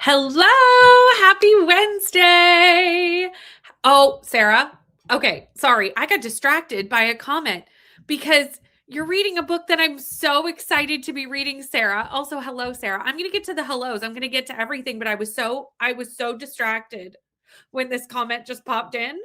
Hello, happy Wednesday. Oh, Sarah. Okay, sorry. I got distracted by a comment because you're reading a book that I'm so excited to be reading, Sarah. Also, hello, Sarah. I'm going to get to the hellos. I'm going to get to everything, but I was so distracted when this comment just popped in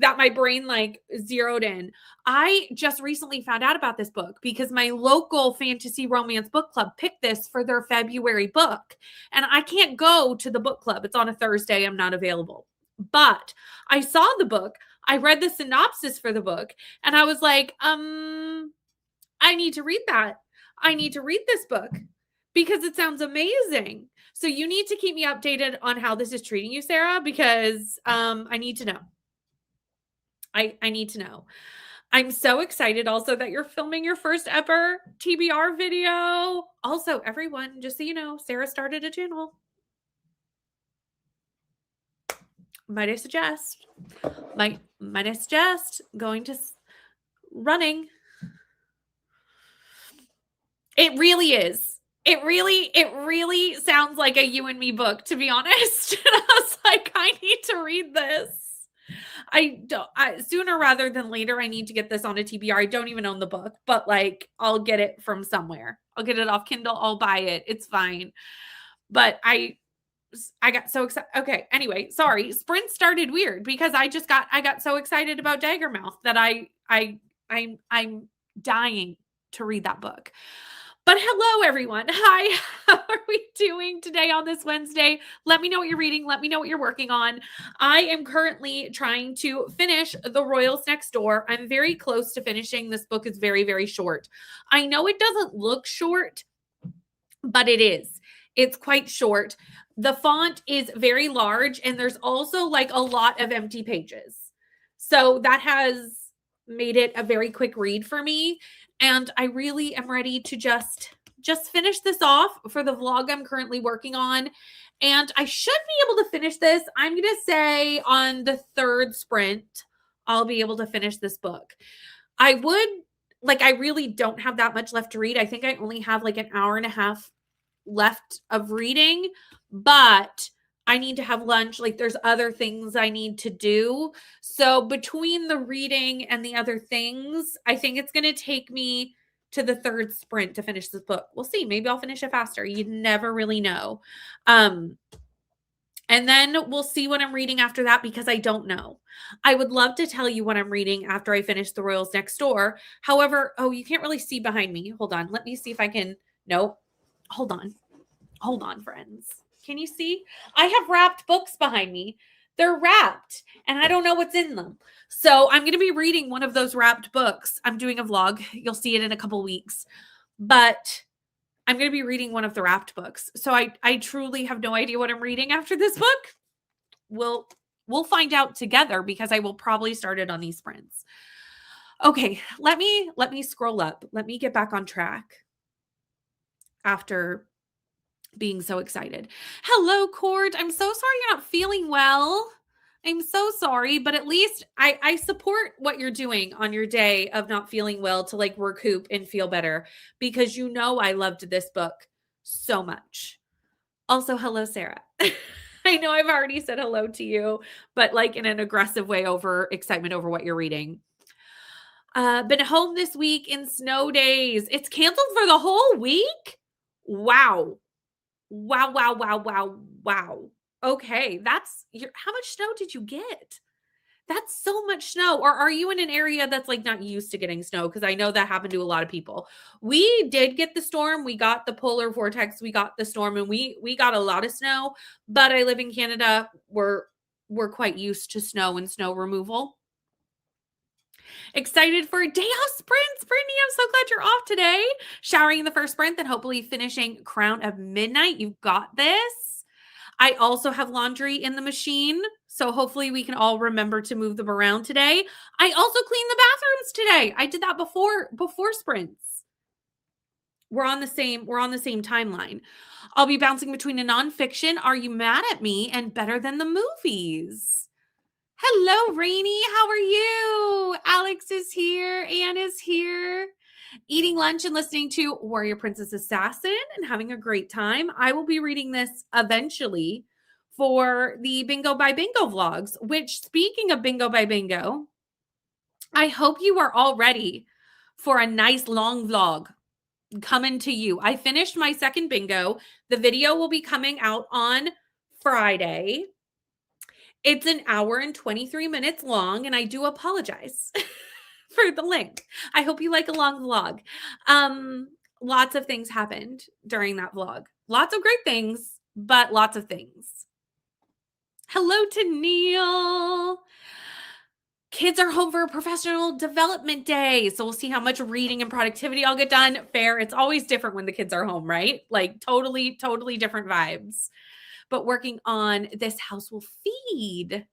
that my brain like zeroed in. I just recently found out about this book because my local fantasy romance book club picked this for their February book. And I can't go to the book club. It's on a Thursday. I'm not available. But I saw the book. I read the synopsis for the book and I was like, I need to read that. I need to read this book because it sounds amazing. So you need to keep me updated on how this is treating you, Sarah, because I need to know. I need to know. I'm so excited also that you're filming your first ever TBR video. Also, everyone, just so you know, Sarah started a channel. Might I suggest going to running. It really is. It really sounds like a you and me book, to be honest. And I was like, I need to read this. Sooner rather than later, I need to get this on a TBR. I don't even own the book, but like I'll get it from somewhere. I'll get it off Kindle. I'll buy it. It's fine. But I got so excited. Okay. Anyway, sorry. Sprint started weird because I got so excited about Daggermouth that I'm dying to read that book. But hello, everyone. Hi, how are we doing today on this Wednesday? Let me know what you're reading. Let me know what you're working on. I am currently trying to finish The Royals Next Door. I'm very close to finishing. This book is very, very short. I know it doesn't look short, but it is. It's quite short. The font is very large, and there's also like a lot of empty pages. So that has made it a very quick read for me. And I really am ready to just finish this off for the vlog I'm currently working on. And I should be able to finish this. I'm going to say on the third sprint, I'll be able to finish this book. I really don't have that much left to read. I think I only have like an hour and a half left of reading, but I need to have lunch. Like there's other things I need to do. So between the reading and the other things, I think it's going to take me to the third sprint to finish this book. We'll see. Maybe I'll finish it faster. You never really know. And then we'll see what I'm reading after that because I don't know. I would love to tell you what I'm reading after I finish The Royals Next Door. However, you can't really see behind me. Hold on. Let me see if I can. Nope. Hold on, friends. Can you see? I have wrapped books behind me. They're wrapped and I don't know what's in them. So I'm going to be reading one of those wrapped books. I'm doing a vlog. You'll see it in a couple weeks, but I'm going to be reading one of the wrapped books. So I truly have no idea what I'm reading after this book. We'll find out together because I will probably start it on these sprints. Okay, let me scroll up. Let me get back on track after being so excited. Hello, Court. I'm so sorry you're not feeling well. I'm so sorry, but at least I support what you're doing on your day of not feeling well to like recoup and feel better because you know I loved this book so much. Also, hello, Sarah. I know I've already said hello to you, but like in an aggressive way over excitement over what you're reading. Been home this week in snow days. It's canceled for the whole week? Wow. Wow. Okay, how much snow did you get? That's so much snow. Or are you in an area that's like not used to getting snow? Because I know that happened to a lot of people. We did get the storm. We got the polar vortex. We got the storm and we got a lot of snow. But I live in Canada. We're quite used to snow and snow removal. Excited for a day off sprints, Brittany. I'm so glad you're off today. Showering the first sprint, then hopefully finishing Crown of Midnight. You've got this. I also have laundry in the machine, so hopefully we can all remember to move them around today. I also cleaned the bathrooms today. I did that before sprints. We're on the same timeline. I'll be bouncing between a nonfiction, Are You Mad at Me, and Better Than the Movies. Hello, Rainy. How are you? Alex is here. Anne is here. eating lunch and listening to Warrior Princess Assassin and having a great time. I will be reading this eventually for the Bingo by Bingo vlogs, which, speaking of Bingo by Bingo, I hope you are all ready for a nice long vlog coming to you. I finished my second bingo. The video will be coming out on Friday. It's an hour and 23 minutes long, and I do apologize for the length. I hope you like a long vlog. Lots of things happened during that vlog. Lots of great things, but lots of things. Hello to Neil. Kids are home for a professional development day. So we'll see how much reading and productivity I'll get done. Fair. It's always different when the kids are home, right? Like totally different vibes. But working on This House Will Feed,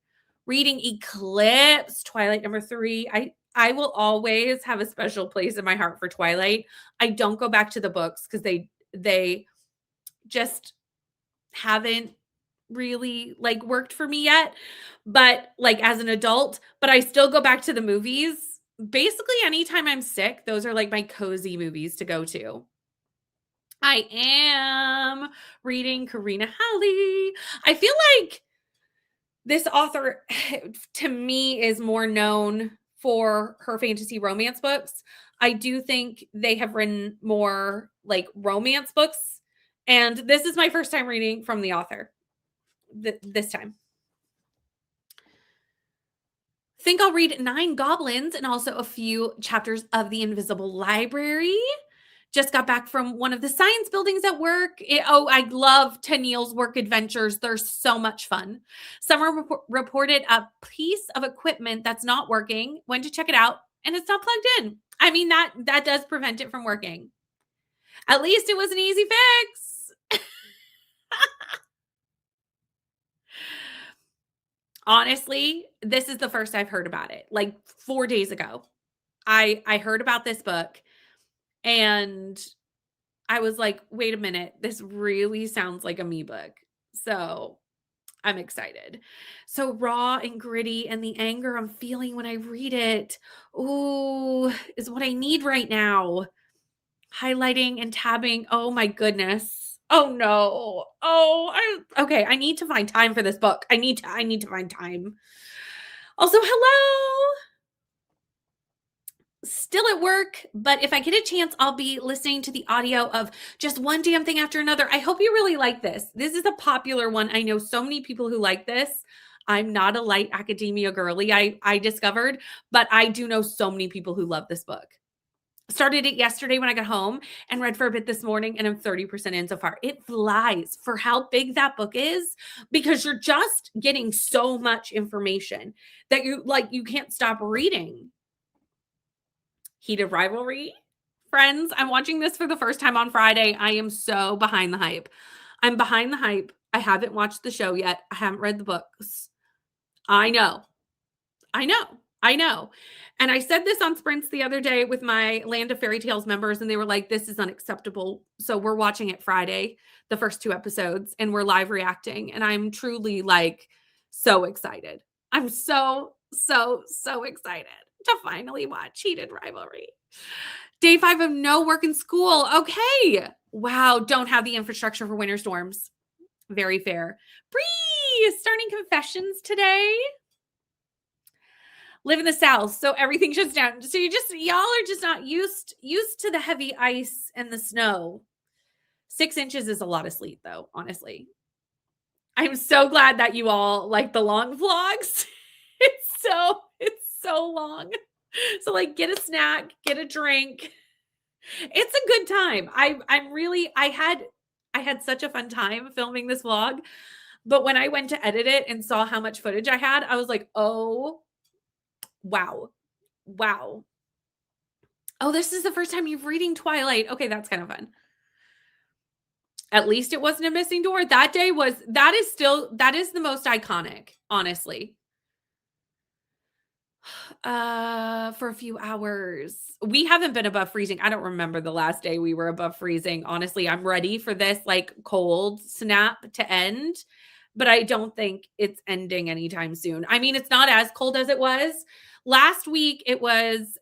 reading Eclipse, Twilight #3. I will always have a special place in my heart for Twilight. I don't go back to the books because they just haven't really like worked for me yet, but like as an adult, but I still go back to the movies. Basically anytime I'm sick, those are like my cozy movies to go to. I am reading Karina Halley. I feel like this author to me is more known for her fantasy romance books. I do think they have written more like romance books, and this is my first time reading from the author this time. Think I'll read 9 Goblins and also a few chapters of The Invisible Library. Just got back from one of the science buildings at work. I love Tennille's work adventures. They're so much fun. Summer reported a piece of equipment that's not working, went to check it out, and it's not plugged in. I mean, that does prevent it from working. At least it was an easy fix. Honestly, this is the first I've heard about it. Like 4 days ago, I heard about this book and I was like, wait a minute, this really sounds like a me book. So I'm excited. So raw and gritty, and the anger I'm feeling when I read it, ooh, is what I need right now. Highlighting and tabbing. Oh my goodness. Oh no. Okay, I need to find time for this book. I need to find time. Also, hello. Still at work, but if I get a chance, I'll be listening to the audio of Just One Damn Thing After Another. I hope you really like this. This is a popular one. I know so many people who like this. I'm not a light academia girly, I discovered, but I do know so many people who love this book. Started it yesterday when I got home and read for a bit this morning, and I'm 30% in so far. It flies for how big that book is because you're just getting so much information that you can't stop reading. Heated Rivalry. Friends, I'm watching this for the first time on Friday. I am so behind the hype. I'm behind the hype. I haven't watched the show yet. I haven't read the books. I know. And I said this on Sprints the other day with my Land of Fairy Tales members, and they were like, this is unacceptable. So we're watching it Friday, the first 2 episodes, and we're live reacting. And I'm truly like so excited. I'm so excited to finally watch Heated Rivalry. Day 5 of no work in school. Okay. Wow. Don't have the infrastructure for winter storms. Very fair. Bree is starting confessions today. Live in the South, so everything shuts down. So y'all are just not used to the heavy ice and the snow. 6 inches is a lot of sleep, though, honestly. I'm so glad that you all like the long vlogs. It's so long. So like get a snack, get a drink. It's a good time. I had such a fun time filming this vlog. But when I went to edit it and saw how much footage I had, I was like, oh, wow. Oh, this is the first time you're reading Twilight. Okay, that's kind of fun. At least it wasn't a missing door. That is the most iconic, honestly. For a few hours. We haven't been above freezing. I don't remember the last day we were above freezing. Honestly, I'm ready for this like cold snap to end, but I don't think it's ending anytime soon. I mean, it's not as cold as it was. Last week it was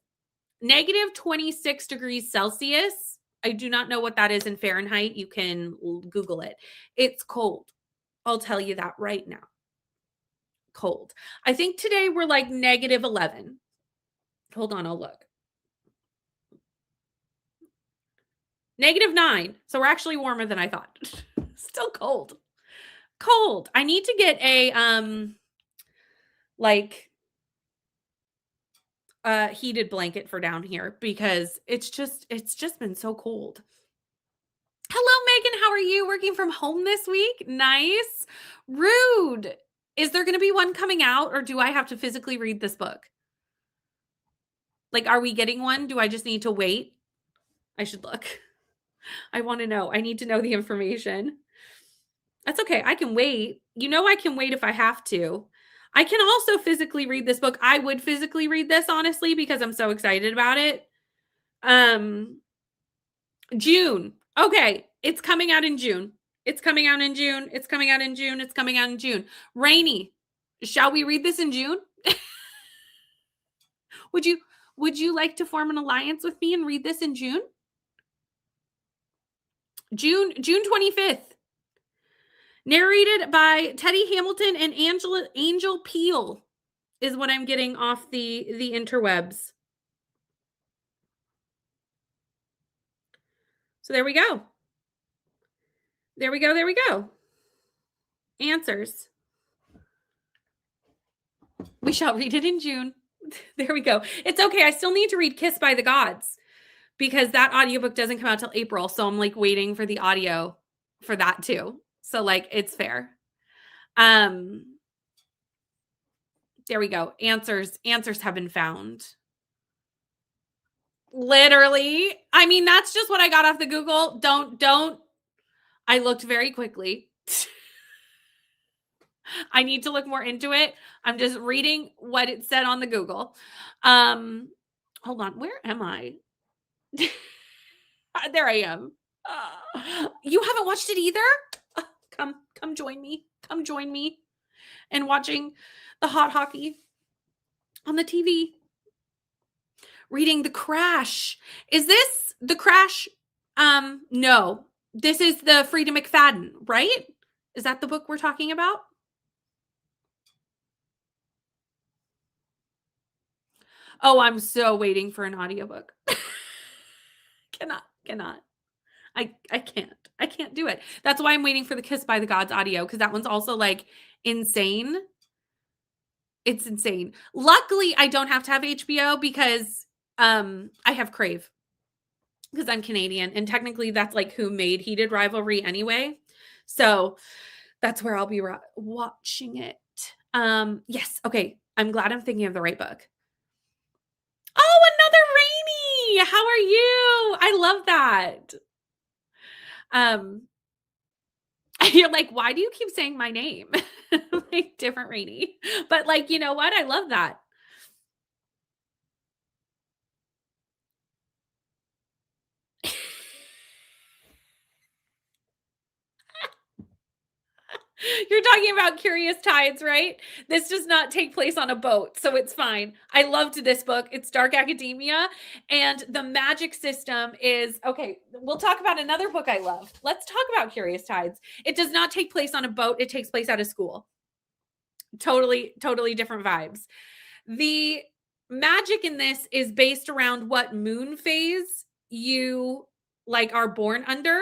negative 26 degrees Celsius. I do not know what that is in Fahrenheit. You can Google it. It's cold. I'll tell you that right now. Cold. I think today we're like negative 11. Hold on, I'll look. Negative 9. So we're actually warmer than I thought. Still cold. Cold. I need to get a heated blanket for down here because it's just been so cold. Hello, Megan. How are you? Working from home this week? Nice. Rude. Is there going to be one coming out or do I have to physically read this book? Like, are we getting one? Do I just need to wait? I should look. I want to know. I need to know the information. That's okay. I can wait. You know, I can wait if I have to. I can also physically read this book. I would physically read this, honestly, because I'm so excited about it. June. Okay. It's coming out in June. It's coming out in June. It's coming out in June. It's coming out in June. Rainy. Shall we read this in June? Would you like to form an alliance with me and read this in June? June 25th. Narrated by Teddy Hamilton and Angel Peel is what I'm getting off the interwebs. So there we go. There we go. There we go. Answers. We shall read it in June. There we go. It's okay. I still need to read Kissed by the Gods because that audiobook doesn't come out till April. So I'm like waiting for the audio for that too. So like it's fair. There we go. Answers have been found. Literally. I mean, that's just what I got off the Google. Don't. I looked very quickly. I need to look more into it. I'm just reading what it said on the Google. Hold on. Where am I? There I am. You haven't watched it either? Come join me. Come join me in watching the hot hockey on the TV. Reading The Crash. Is this The Crash? No. This is the Frida McFadden, right? Is that the book we're talking about? Oh, I'm so waiting for an audiobook. Cannot. I can't. I can't do it. That's why I'm waiting for the Kiss by the Gods audio because that one's also like insane. It's insane. Luckily, I don't have to have HBO because I have Crave because I'm Canadian and technically that's like who made Heated Rivalry anyway. So that's where I'll be watching it. Yes. Okay. I'm glad I'm thinking of the right book. Oh, another Rainy. How are you? I love that. You're like, why do you keep saying my name? Like different Rainy. But like, you know what? I love that. You're talking about Curious Tides, right? This does not take place on a boat, so it's fine. I loved this book. It's dark academia, and the magic system is okay. We'll talk about another book I love. Let's talk about Curious Tides. It does not take place on a boat. It takes place at a school. Totally different vibes. The magic in this is based around what moon phase you like are born under.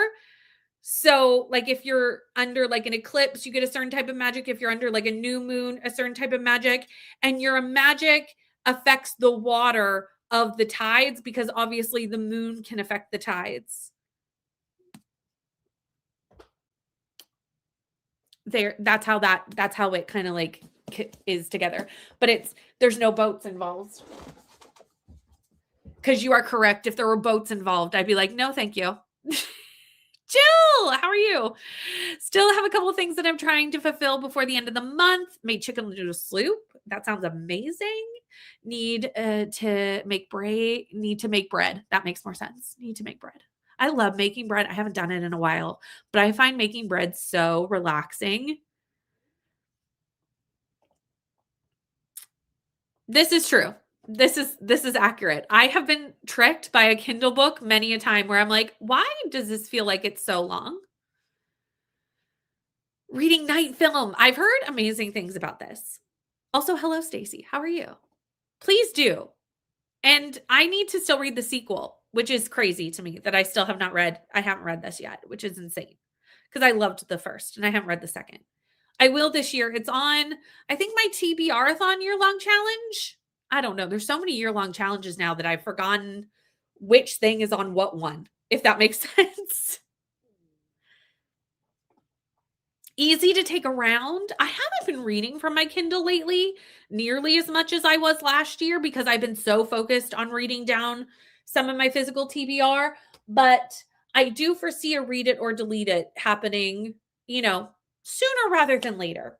So, like, if you're under like an eclipse, you get a certain type of magic. If you're under like a new moon, a certain type of magic. And your magic affects the water of the tides because obviously the moon can affect the tides. That's how it kind of like is together. But there's no boats involved. Because you are correct. If there were boats involved, I'd be like, no, thank you. Jill, how are you? Still have a couple of things that I'm trying to fulfill before the end of the month. Made chicken noodle soup. That sounds amazing. Need to make bread. That makes more sense. Need to make bread. I love making bread. I haven't done it in a while, but I find making bread so relaxing. This is true. This is accurate. I have been tricked by a Kindle book many a time where I'm like, "Why does this feel like it's so long?" Reading night film. I've heard amazing things about this. Also, hello, Stacy. How are you? Please do. And I need to still read the sequel, which is crazy to me that I still have not read. I haven't read this yet, which is insane because I loved the first and I haven't read the second. I will this year. It's on, I think, my TBR-a-thon year-long challenge. I don't know. There's so many year-long challenges now that I've forgotten which thing is on what one, if that makes sense. Easy to take around. I haven't been reading from my Kindle lately nearly as much as I was last year because I've been so focused on reading down some of my physical TBR, but I do foresee a read it or delete it happening, sooner rather than later.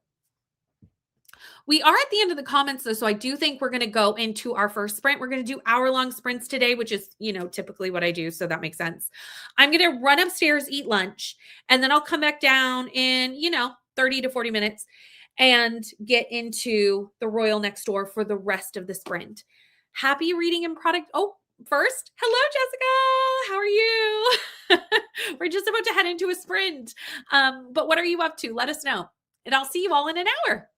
We are at the end of the comments though, so I do think we're going to go into our first sprint. We're going to do hour-long sprints today, which is, typically what I do, so that makes sense. I'm going to run upstairs, eat lunch, and then I'll come back down in, 30 to 40 minutes and get into the Royal Next Door for the rest of the sprint. Happy reading and product. Oh, first, hello, Jessica. How are you? We're just about to head into a sprint. But what are you up to? Let us know. And I'll see you all in an hour.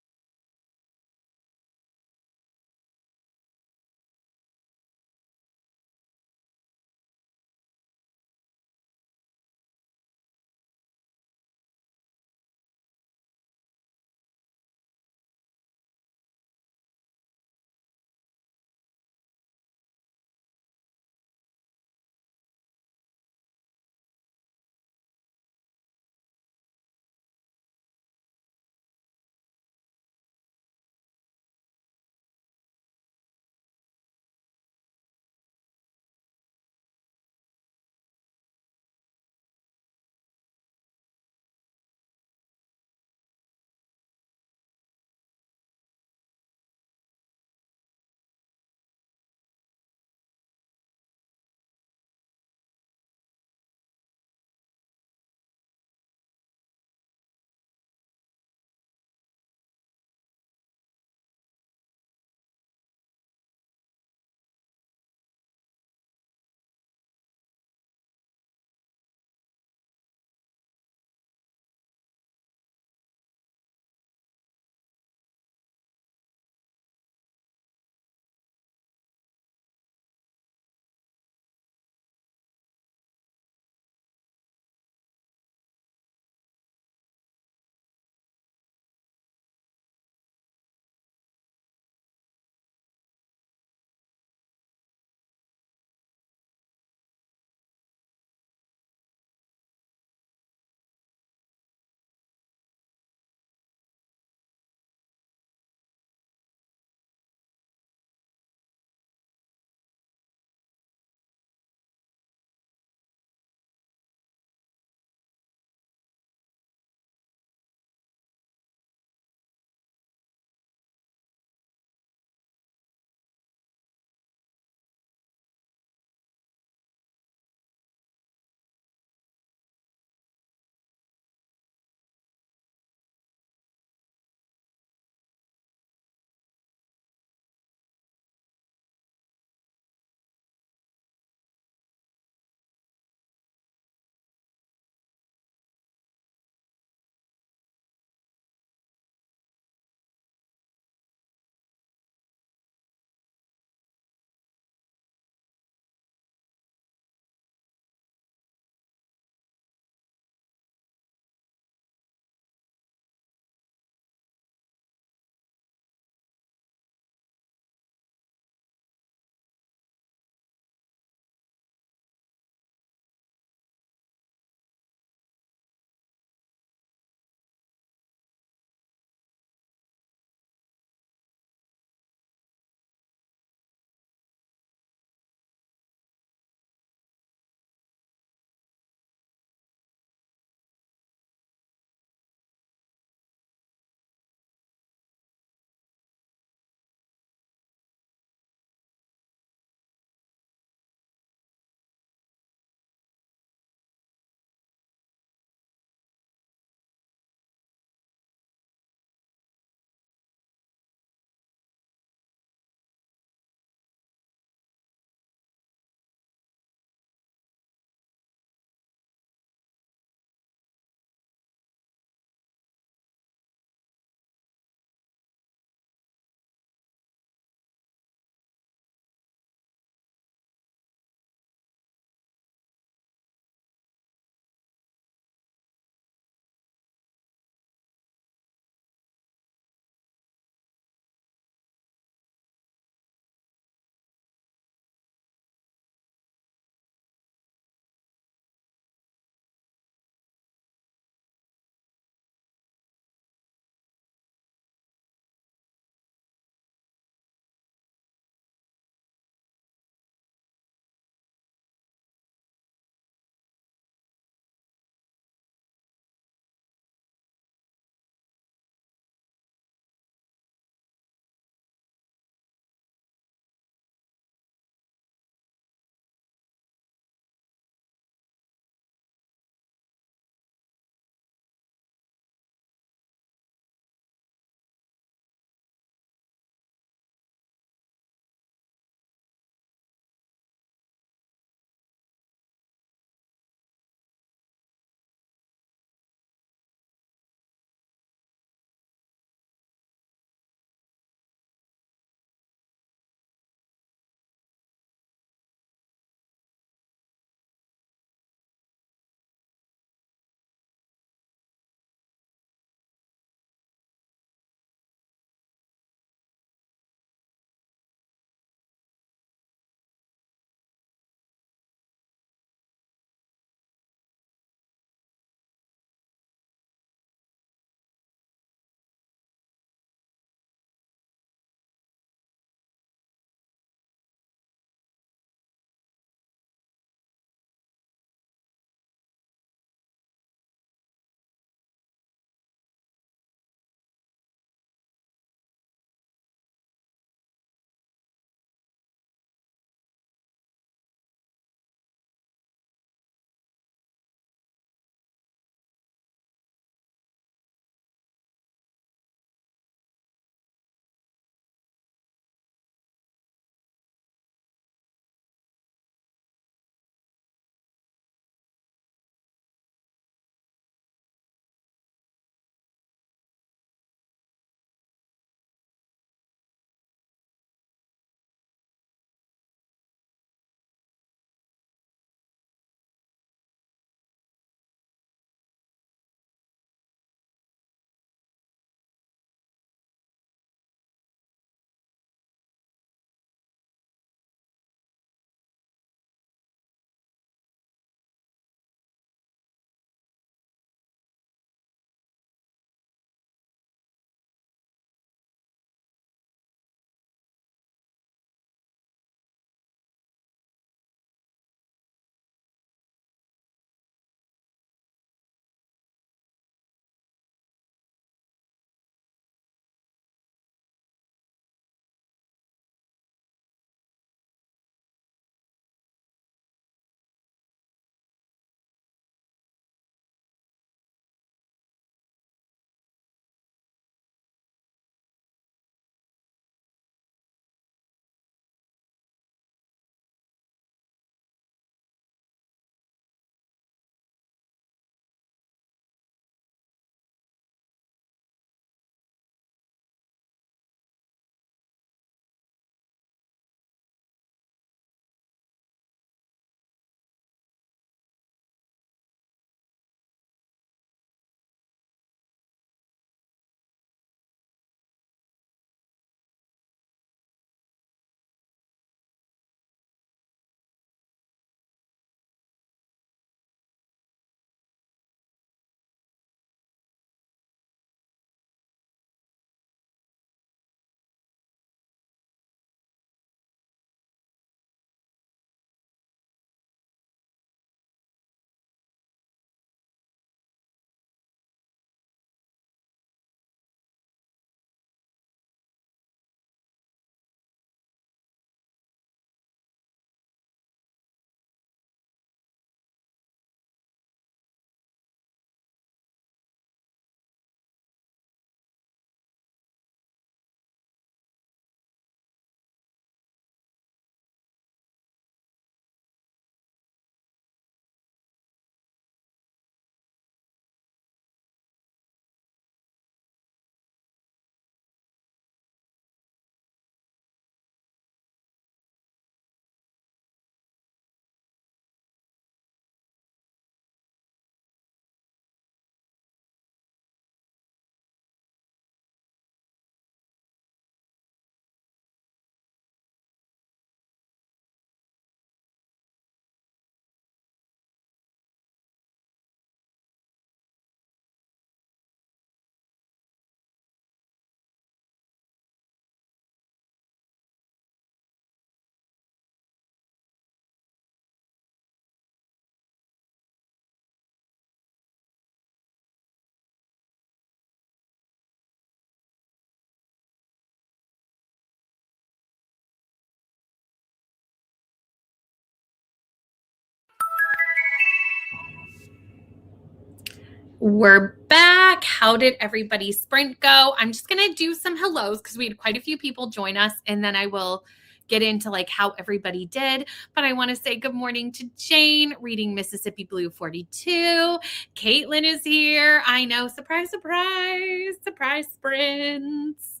We're back. How did everybody's sprint go? I'm just going to do some hellos because we had quite a few people join us, and then I will get into like how everybody did. But I want to say good morning to Jane, reading Mississippi Blue 42. Caitlin is here. I know, surprise, surprise, surprise sprints.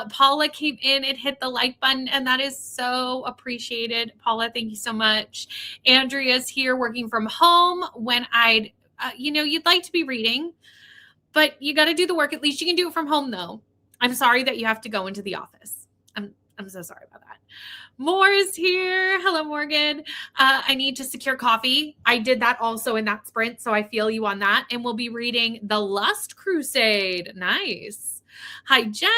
Paula came in and hit the like button, and that is so appreciated. Paula, thank you so much. Andrea's here working from home when you'd like to be reading, but you got to do the work. At least you can do it from home, though. I'm sorry that you have to go into the office. I'm so sorry about that. Moore is here. Hello, Morgan. I need to secure coffee. I did that also in that sprint, so I feel you on that. And we'll be reading The Lust Crusade. Nice. Hi, Jen.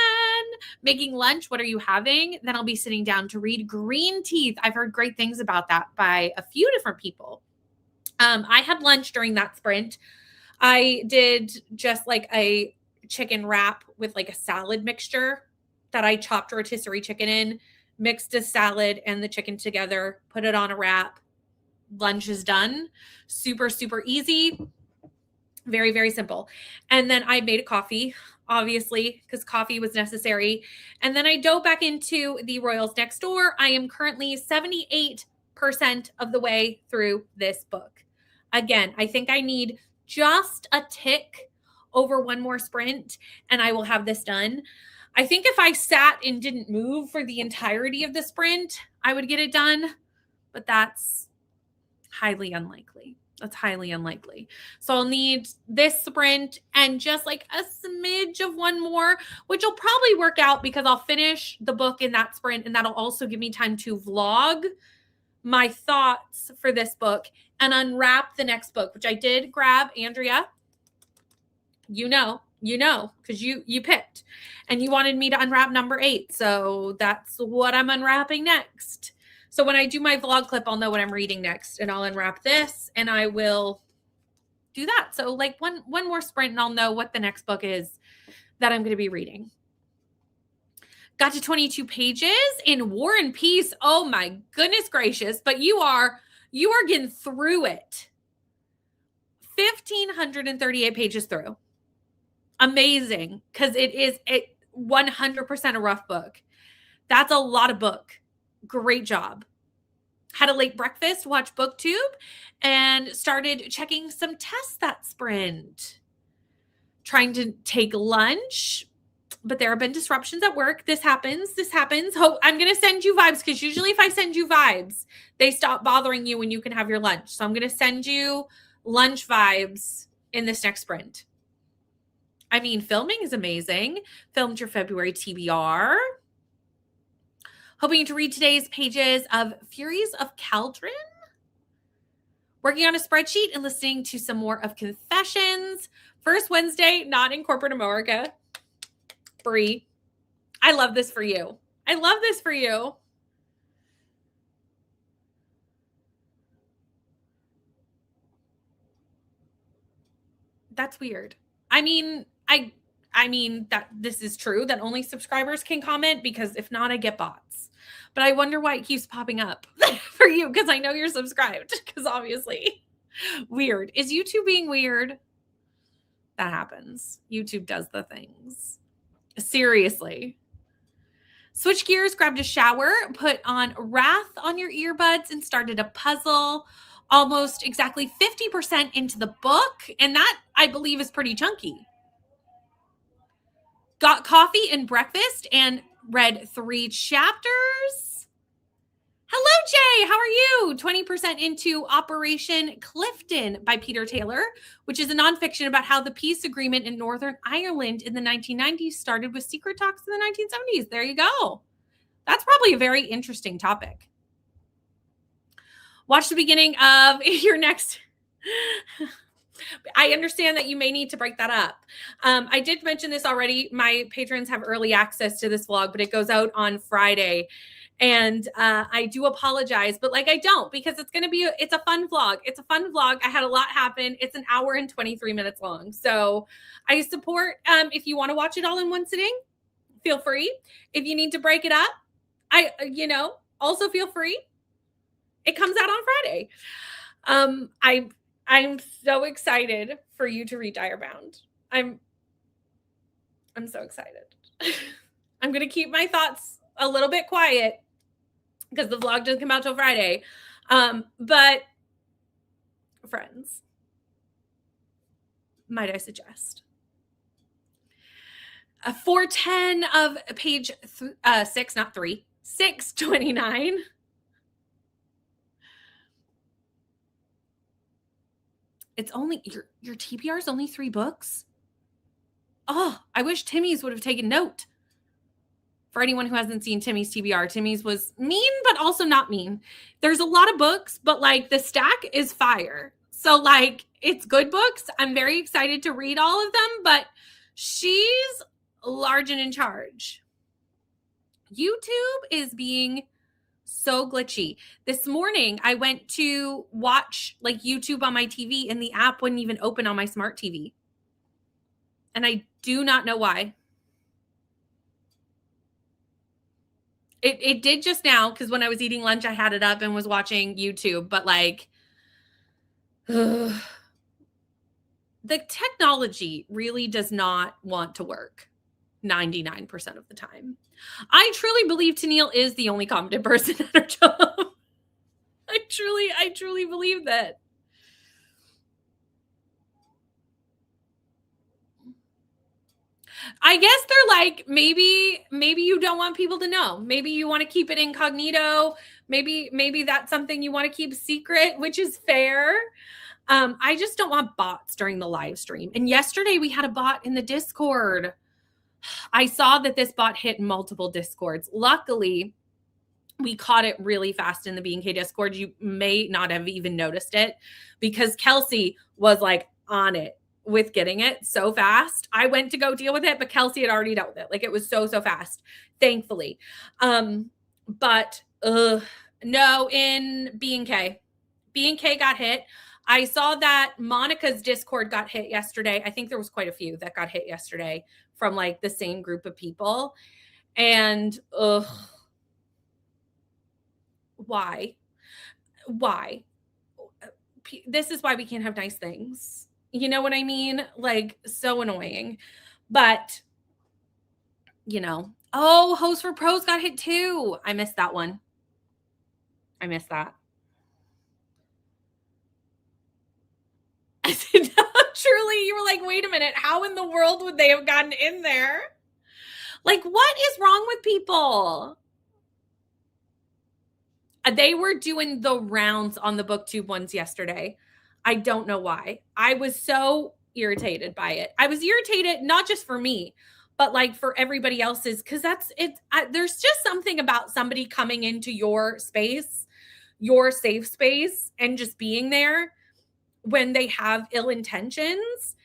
Making lunch. What are you having? Then I'll be sitting down to read Green Teeth. I've heard great things about that by a few different people. I had lunch during that sprint. I did just like a chicken wrap with like a salad mixture that I chopped rotisserie chicken in, mixed a salad and the chicken together, put it on a wrap. Lunch is done. Super, super easy. Very, very simple. And then I made a coffee, obviously, because coffee was necessary. And then I dove back into the Royals Next Door. I am currently 78% of the way through this book. Again, I think I need just a tick over one more sprint and I will have this done. I think if I sat and didn't move for the entirety of the sprint, I would get it done, but that's highly unlikely. That's highly unlikely. So I'll need this sprint and just like a smidge of one more, which will probably work out because I'll finish the book in that sprint and that'll also give me time to vlog my thoughts for this book and unwrap the next book, which I did grab. Andrea, you know, because you picked and you wanted me to unwrap number 8. So that's what I'm unwrapping next. So when I do my vlog clip, I'll know what I'm reading next and I'll unwrap this and I will do that. So like one more sprint and I'll know what the next book is that I'm going to be reading. Got to 22 pages in War and Peace. Oh my goodness gracious. But you are getting through it. 1,538 pages through. Amazing. Because it is 100% a rough book. That's a lot of book. Great job. Had a late breakfast, watched BookTube, and started checking some tests that sprint. Trying to take lunch. But there have been disruptions at work. This happens. Oh, I'm going to send you vibes because usually if I send you vibes, they stop bothering you when you can have your lunch. So I'm going to send you lunch vibes in this next sprint. I mean, filming is amazing. Filmed your February TBR. Hoping to read today's pages of Furies of Caldron. Working on a spreadsheet and listening to some more of Confessions. First Wednesday, not in corporate America. Bree, I love this for you. I love this for you. That's weird. I mean that this is true that only subscribers can comment because if not, I get bots. But I wonder why it keeps popping up for you because I know you're subscribed because obviously weird. Is YouTube being weird? That happens. YouTube does the things. Seriously. Switch gears, grabbed a shower, put on Wrath on your earbuds, and started a puzzle. Almost exactly 50% into the book, and that, I believe, is pretty chunky. Got coffee and breakfast and read 3 chapters. Hello, Jay. How are you? 20% into Operation Clifton by Peter Taylor, which is a nonfiction about how the peace agreement in Northern Ireland in the 1990s started with secret talks in the 1970s. There you go. That's probably a very interesting topic. Watch the beginning of your next... I understand that you may need to break that up. I did mention this already. My patrons have early access to this vlog, but it goes out on Friday. And I do apologize, but like I don't because it's going to be, it's a fun vlog. It's a fun vlog. I had a lot happen. It's an hour and 23 minutes long. So I support, if you want to watch it all in one sitting, feel free. If you need to break it up, also feel free. It comes out on Friday. I'm so excited for you to read Direbound. I'm so excited. I'm going to keep my thoughts a little bit quiet because the vlog doesn't come out till Friday. But friends, might I suggest 410 of page 6, not 3, 629. It's only your TBR is only 3 books. Oh, I wish Timmy's would have taken note. For anyone who hasn't seen Timmy's TBR, Timmy's was mean, but also not mean. There's a lot of books, but like the stack is fire. So like it's good books. I'm very excited to read all of them, but she's large and in charge. YouTube is being so glitchy. This morning, I went to watch like YouTube on my TV and the app wouldn't even open on my smart TV. And I do not know why. It did just now because when I was eating lunch, I had it up and was watching YouTube. But like, the technology really does not want to work 99% of the time. I truly believe Tennille is the only competent person at her job. I truly believe that. I guess they're like, maybe you don't want people to know. Maybe you want to keep it incognito. Maybe that's something you want to keep secret, which is fair. I just don't want bots during the live stream. And yesterday we had a bot in the Discord. I saw that this bot hit multiple Discords. Luckily, we caught it really fast in the B&K Discord. You may not have even noticed it because Kelsey was like on it with getting it so fast. I went to go deal with it, but Kelsey had already dealt with it. Like it was so fast, thankfully. But no, in B&K got hit. I saw that Monica's Discord got hit yesterday. I think there was quite a few that got hit yesterday from like the same group of people. And why? This is why we can't have nice things. You know what I mean? Like, so annoying. But, you know, Host for Pros got hit too. I missed that one. I missed that. I said, truly, you were like, wait a minute. How in the world would they have gotten in there? Like, what is wrong with people? They were doing the rounds on the BookTube ones yesterday. I don't know why. I was so irritated by it. I was irritated not just for me, but like for everybody else's, because that's it. There's just something about somebody coming into your space, your safe space, and just being there when they have ill intentions.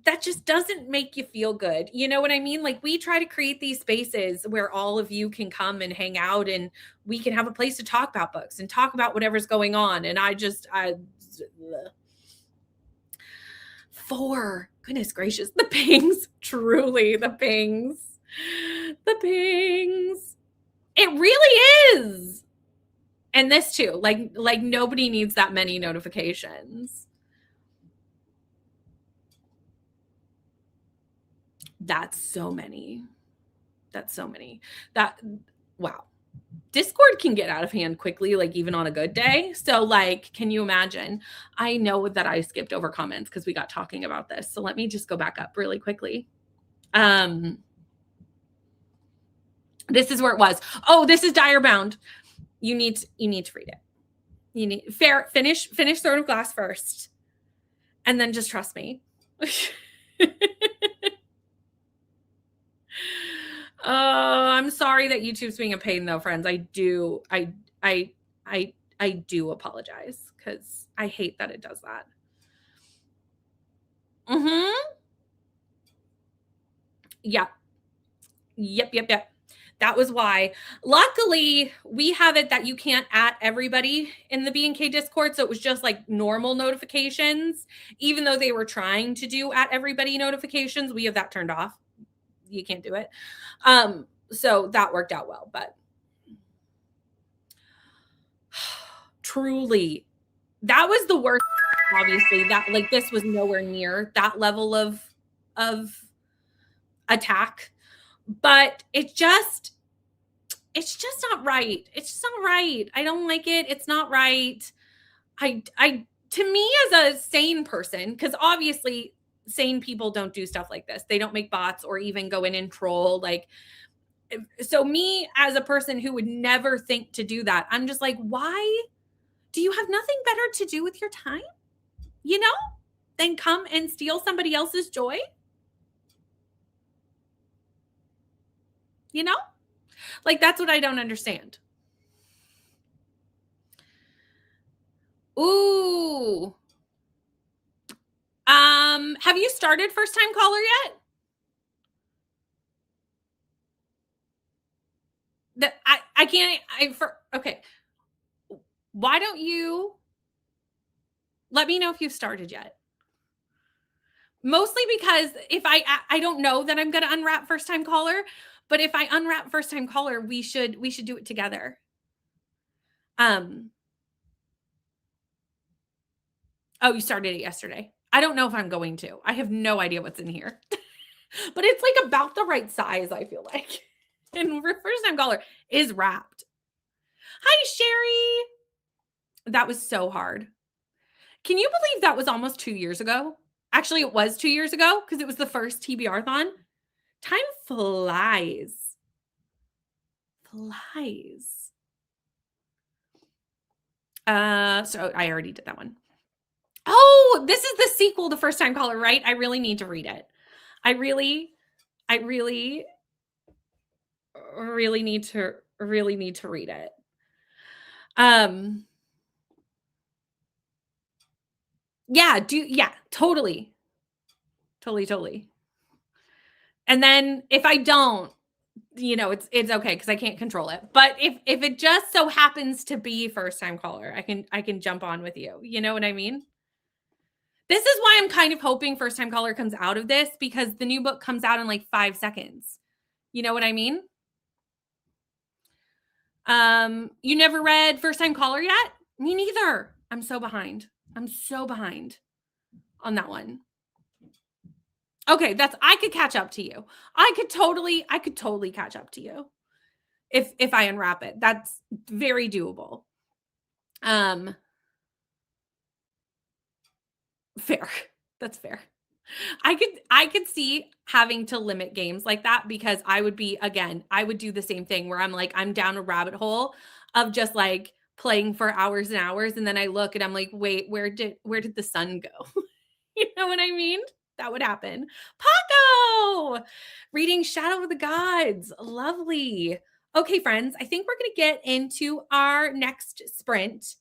That just doesn't make you feel good. You know what I mean? Like we try to create these spaces where all of you can come and hang out and we can have a place to talk about books and talk about whatever's going on. And goodness gracious, the pings, truly the pings. It really is. And this too, like nobody needs that many notifications. That's so many. Wow. Discord can get out of hand quickly, like even on a good day. So like, can you imagine? I know that I skipped over comments because we got talking about this. So let me just go back up really quickly. This is where it was. Oh, this is Direbound. You need to read it. You need finish Throne of Glass first. And then just trust me. Oh, I'm sorry that YouTube's being a pain though, friends. I do apologize because I hate that it does that. Yep. That was why. Luckily, we have it that you can't at everybody in the B&K Discord. So it was just like normal notifications. Even though they were trying to do at everybody notifications, we have that turned off. You can't do it. So that worked out well, but truly That was the worst, obviously. That like this was nowhere near that level of attack. But it's just not right. It's just not right. I don't like it. It's not right. I to me as a sane person, because obviously sane people don't do stuff like this. They don't make bots or even go in and troll. Like, so me as a person who would never think to do that, I'm just like, why do you have nothing better to do with your time? You know, than come and steal somebody else's joy? You know? Like that's what I don't understand. Ooh. Have you started first time caller yet? That I can't I for okay. Why don't you let me know if you've started yet? Mostly because if I don't know that I'm gonna unwrap first time caller, but if I unwrap first time caller, we should do it together. Um oh, you started it yesterday. I don't know if I'm going to. I have no idea what's in here. But it's like about the right size, I feel like. And first time caller is wrapped. Hi, Sherry. That was so hard. Can you believe that was almost 2 years ago? Actually, it was 2 years ago because it was the first TBR-thon. Time flies. Flies. So I already did that one. Oh, this is the sequel to First Time Caller, right? I really need to read it. I really really need to read it. Yeah, totally. Totally. And then if I don't, it's okay because I can't control it. But if it just so happens to be first time caller, I can jump on with you. You know what I mean? This is why I'm kind of hoping first time caller comes out of this because the new book comes out in like 5 seconds. You know what I mean? You never read first time caller yet? Me neither. I'm so behind. I'm so behind on that one. Okay, I could catch up to you. I could totally catch up to you if I unwrap it. That's very doable. Um Fair. That's fair. I could see having to limit games like that because I would do the same thing where I'm like I'm down a rabbit hole of just like playing for hours and hours and then I look and I'm like, "Wait, where did the sun go?" You know what I mean? That would happen. Paco! Reading Shadow of the Gods. Lovely. Okay, friends, I think we're going to get into our next sprint.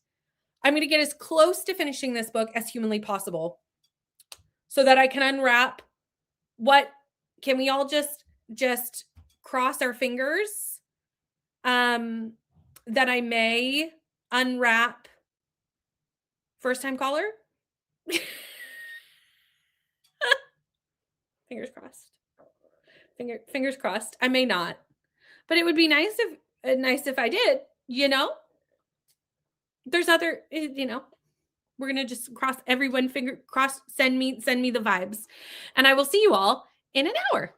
I'm going to get as close to finishing this book as humanly possible so that I can unwrap what can we all just cross our fingers that I may unwrap first time caller? Fingers crossed. Fingers crossed. I may not. But it would be nice if I did, you know? There's other, we're going to just cross everyone finger cross send me the vibes. And I will see you all in an hour.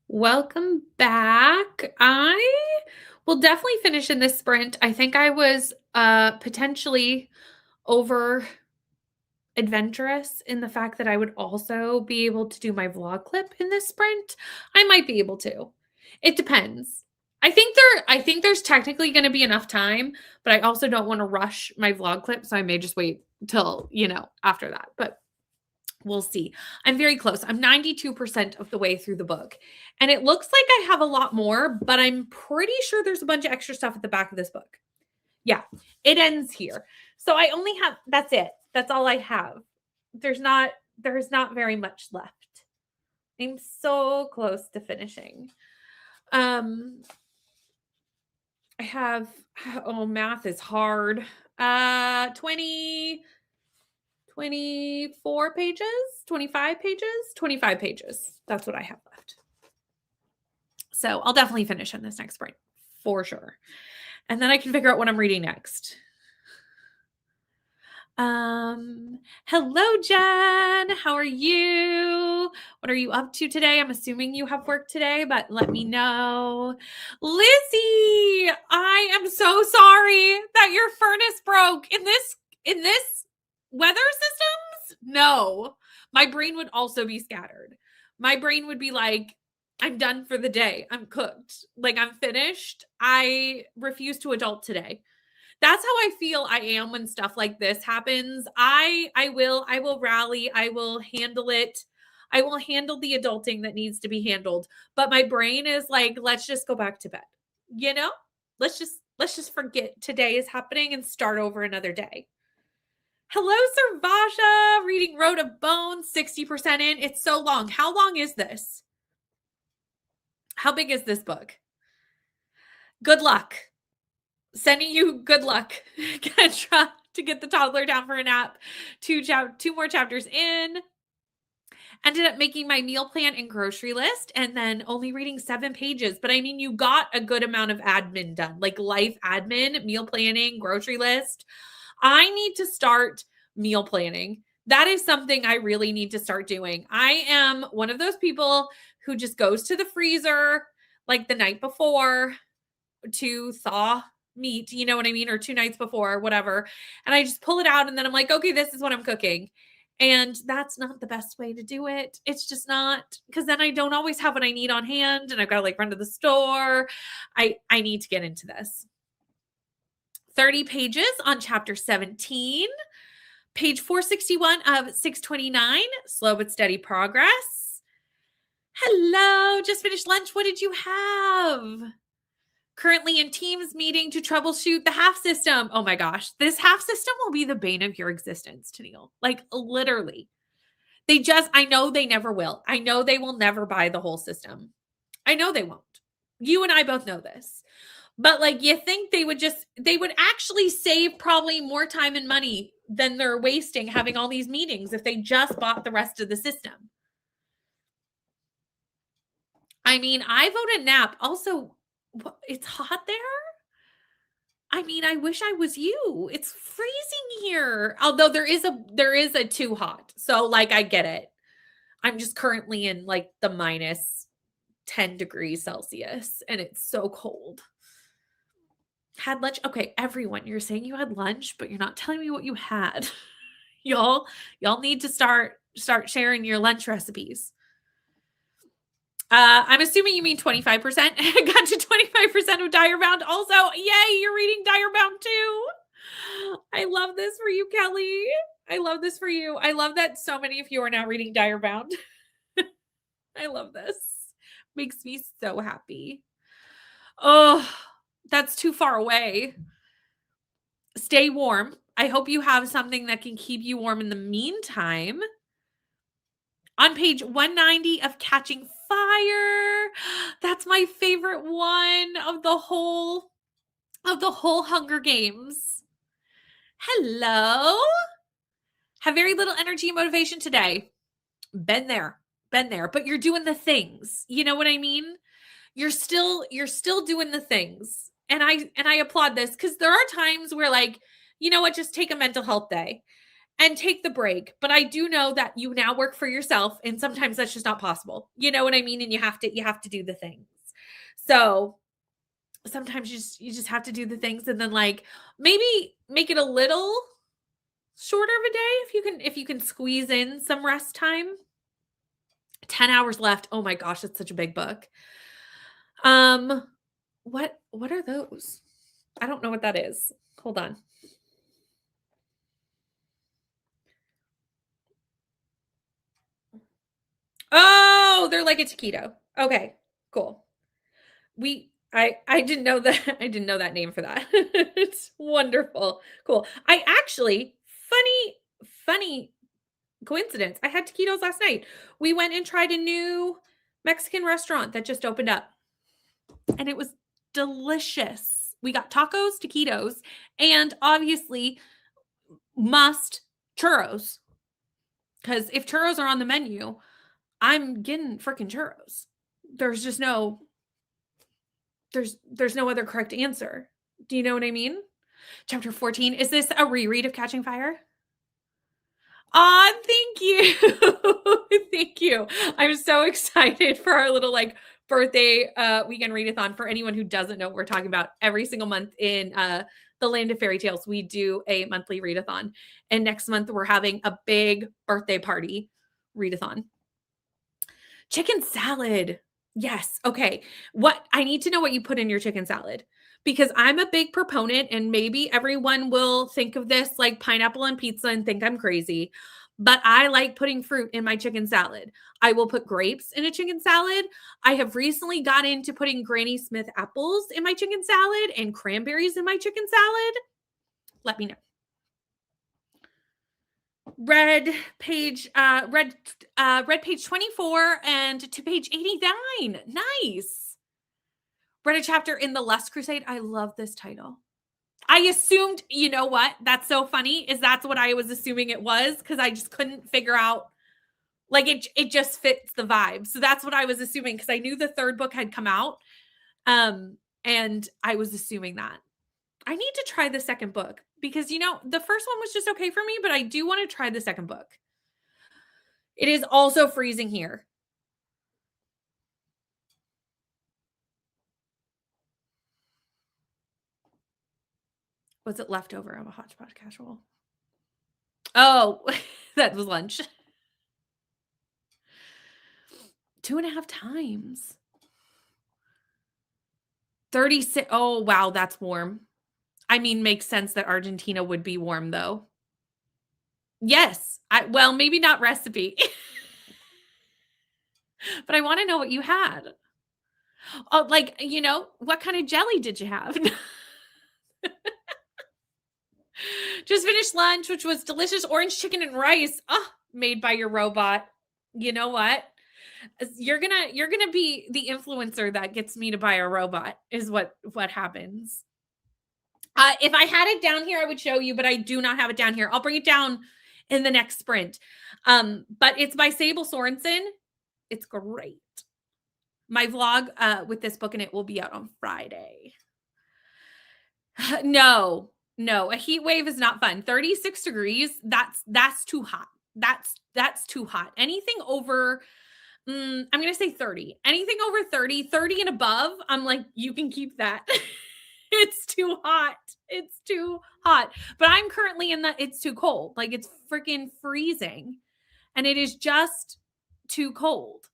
Welcome back. I will definitely finish in this sprint. I think I was potentially over adventurous in the fact that I would also be able to do my vlog clip in this sprint. I might be able to. It depends. I think there's technically going to be enough time, but I also don't want to rush my vlog clip, so I may just wait till, after that. But we'll see. I'm very close. I'm 92% of the way through the book. And it looks like I have a lot more, but I'm pretty sure there's a bunch of extra stuff at the back of this book. Yeah, it ends here. So I only have, that's it. That's all I have. There's not very much left. I'm so close to finishing. I have, math is hard. 24 pages, 25 pages, 25 pages. That's what I have left. So I'll definitely finish in this next sprint for sure. And then I can figure out what I'm reading next. Hello, Jen. How are you? What are you up to today? I'm assuming you have work today, but let me know. Lizzie, I am so sorry that your furnace broke in this weather systems. No, my brain would also be scattered. My brain would be like, I'm done for the day. I'm cooked. Like I'm finished. I refuse to adult today. That's how I feel I am when stuff like this happens. I will rally. I will handle it. I will handle the adulting that needs to be handled. But my brain is like, let's just go back to bed. You know? Let's just forget today is happening and start over another day. Hello, Servasha. Reading Road of Bones, 60% in. It's so long. How long is this? How big is this book? Good luck. Sending you good luck, Kendra, to get the toddler down for a nap. Two more chapters in. Ended up making my meal plan and grocery list and then only reading 7 pages. But I mean, you got a good amount of admin done, like life admin, meal planning, grocery list. I need to start meal planning. That is something I really need to start doing. I am one of those people who just goes to the freezer like the night before to thaw meat, you know what I mean? Or 2 nights before, whatever. And I just pull it out and then I'm like, okay, this is what I'm cooking. And that's not the best way to do it. It's just not, because then I don't always have what I need on hand and I've got to like run to the store. I need to get into this. 30 pages on chapter 17, page 461 of 629, slow but steady progress. Hello, just finished lunch. What did you have? Currently in Teams meeting to troubleshoot the half system. Oh my gosh, this half system will be the bane of your existence, Tennille. Like literally. I know they never will. I know they will never buy the whole system. I know they won't. You and I both know this. But like you think they would actually save probably more time and money than they're wasting having all these meetings if they just bought the rest of the system. I mean, I vote a nap. Also, it's hot there. I mean, I wish I was you. It's freezing here. Although there is a too hot. So like I get it. I'm just currently in like the minus 10 degrees Celsius and it's so cold. Had lunch. Okay, everyone, you're saying you had lunch, but you're not telling me what you had. y'all need to start sharing your lunch recipes. I'm assuming you mean 25%. Got to 25% of Dire Bound. Also, yay, you're reading Dire Bound too. I love this for you, Kelly. I love this for you. I love that so many of you are now reading Dire Bound. I love this. Makes me so happy. Oh, that's too far away. Stay warm. I hope you have something that can keep you warm in the meantime. On page 190 of Catching Fire. That's my favorite one of the whole Hunger Games. Hello. Have very little energy and motivation today. Been there, but you're doing the things. You know what I mean? You're still doing the things. And I applaud this because there are times where like, you know what, just take a mental health day. and take the break. But I do know that you now work for yourself and sometimes that's just not possible. You know what I mean? And you have to do the things. So sometimes you just have to do the things and then like maybe make it a little shorter of a day if you can squeeze in some rest time. 10 hours left. Oh my gosh, it's such a big book. Um what are those? I don't know what that is. Hold on. Oh, they're like a taquito. Okay, cool. I didn't know that I didn't know that name for that. It's wonderful. Cool. I actually funny coincidence. I had taquitos last night. We went and tried a new Mexican restaurant that just opened up and it was delicious. We got tacos, taquitos, and obviously must churros. Cuz if churros are on the menu, I'm getting freaking churros. There's just no there's no other correct answer. Do you know what I mean? Chapter 14. Is this a reread of Catching Fire? Aw, thank you. Thank you. I'm so excited for our little like birthday weekend readathon. For anyone who doesn't know what we're talking about, every single month in the land of fairy tales, we do a monthly readathon. And next month we're having a big birthday party readathon. Chicken salad. Yes. Okay. What I need to know what you put in your chicken salad because I'm a big proponent and maybe everyone will think of this like pineapple on pizza and think I'm crazy, but I like putting fruit in my chicken salad. I will put grapes in a chicken salad. I have recently got into putting Granny Smith apples in my chicken salad and cranberries in my chicken salad. Let me know. Red page red page 24 and to page 89. Nice. Read a chapter in the Lust Crusade. I love this title. I assumed, you know what? That's so funny is that's what I was assuming it was because I just couldn't figure out like it just fits the vibe. So that's what I was assuming because I knew the third book had come out. And I was assuming that. I need to try the second book because, you know, the first one was just okay for me, but I do want to try the second book. It is also freezing here. Was it leftover of a hodgepodge casserole? Oh, that was lunch. 2.5 times. 36. Oh, wow, that's warm. I mean, makes sense that Argentina would be warm though. Yes. Well, maybe not recipe. But I want to know what you had. Oh, like, you know, what kind of jelly did you have? Just finished lunch, which was delicious orange chicken and rice. Oh, made by your robot. You know what? You're gonna be the influencer that gets me to buy a robot, is what happens. If I had it down here, I would show you, but I do not have it down here. I'll bring it down in the next sprint. But it's by Sable Sorensen. It's great. My vlog with this book in it will be out on Friday. No, a heat wave is not fun. 36 degrees, that's too hot. That's too hot. Anything over I'm going to say 30. Anything over 30, 30 and above, I'm like you can keep that. It's too hot. It's too hot. But I'm currently in the it's too cold. Like it's freaking freezing. And it is just too cold.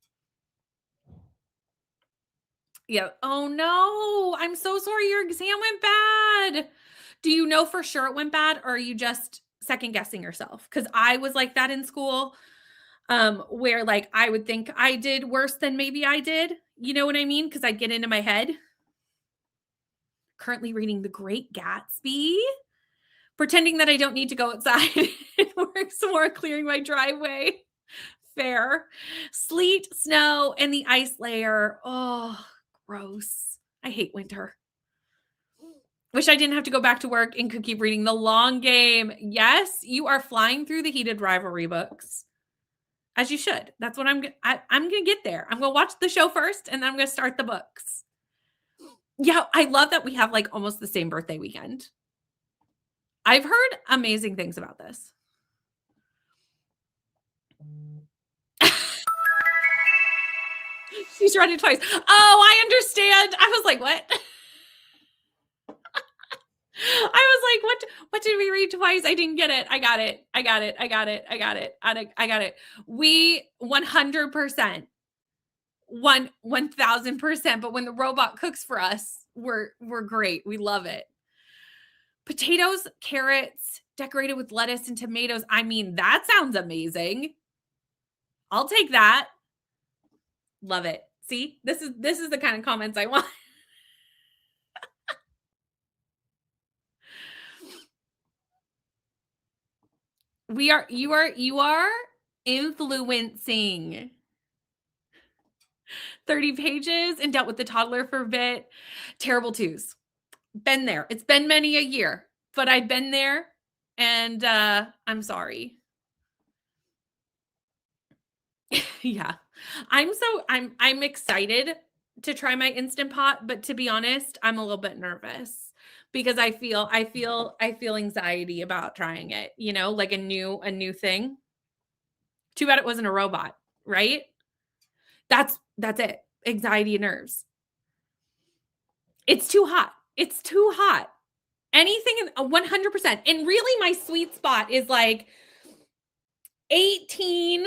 Yeah. Oh no. I'm so sorry your exam went bad. Do you know for sure it went bad or are you just second guessing yourself? Cuz I was like that in school. Where like I would think I did worse than maybe I did. You know what I mean? Cuz I'd get into my head. Currently reading The Great Gatsby. Pretending that I don't need to go outside. It works more clearing my driveway. Fair. Sleet, snow, and the ice layer. Oh, gross. I hate winter. Wish I didn't have to go back to work and could keep reading The Long Game. Yes, you are flying through the Heated Rivalry books. As you should. That's what I'm going to get there. I'm going to watch the show first and then I'm going to start the books. Yeah, I love that we have like almost the same birthday weekend. I've heard amazing things about this. She's read it twice. Oh, I understand. I was like, what? I was like, what did we read twice? I didn't get it. I got it. I got it. I got it. I got it. I got it. We 100%, 1000%. But when the robot cooks for us, we're great. We love it. Potatoes, carrots, decorated with lettuce and tomatoes. I mean, that sounds amazing. I'll take that. Love it. See, this is the kind of comments I want. You are influencing. 30 pages and dealt with the toddler for a bit. Terrible twos. Been there. It's been many a year, but I've been there and I'm sorry. Yeah. I'm excited to try my Instant Pot, but to be honest, I'm a little bit nervous because I feel anxiety about trying it, you know, like a new thing. Too bad it wasn't a robot, right? That's it. Anxiety and nerves. It's too hot. It's too hot. Anything in 100%. And really my sweet spot is like 18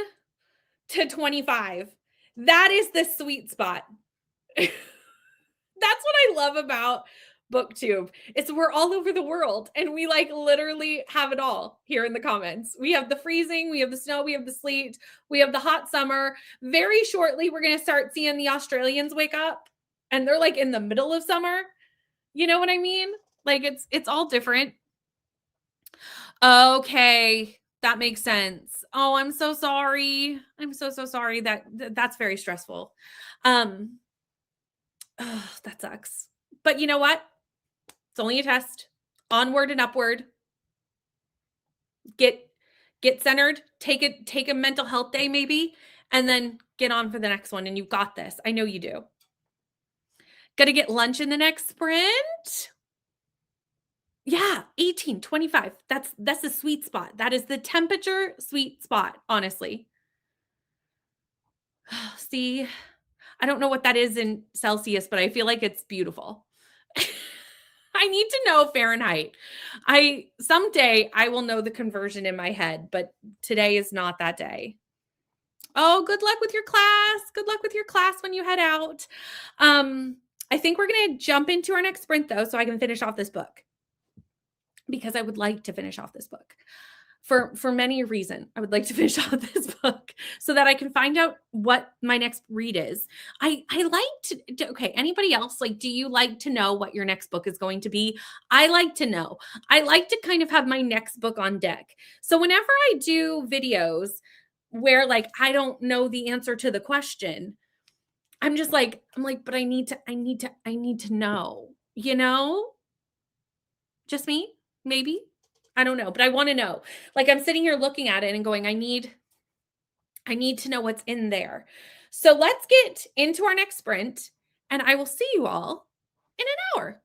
to 25. That is the sweet spot. That's what I love about BookTube. It's we're all over the world and we like literally have it all here in the comments. We have the freezing, we have the snow, we have the sleet, we have the hot summer. Very shortly we're going to start seeing the Australians wake up and they're like in the middle of summer. You know what I mean? Like it's all different. Okay, that makes sense. Oh, I'm so sorry. I'm so sorry. That's very stressful. Oh, that sucks. But you know what? It's only a test. Onward and upward. Get centered. Take a mental health day maybe, and then get on for the next one. And you've got this. I know you do. Got to get lunch in the next sprint. Yeah, 18, 25. That's the sweet spot. That is the temperature sweet spot, honestly. See, I don't know what that is in Celsius, but I feel like it's beautiful. I need to know Fahrenheit. Someday I will know the conversion in my head, but today is not that day. Oh, good luck with your class. Good luck with your class when you head out. I think we're going to jump into our next sprint though, so I can finish off this book. Because I would like to finish off this book. For many a reason, I would like to finish off this book so that I can find out what my next read is. I like to, okay, anybody else, like, do you like to know what your next book is going to be? I like to know. I like to kind of have my next book on deck. So whenever I do videos where like I don't know the answer to the question, I'm like, but I need to know, you know? Just me? Maybe? I don't know, but I want to know. Like I'm sitting here looking at it and going, I need to know what's in there. So let's get into our next sprint and I will see you all in an hour.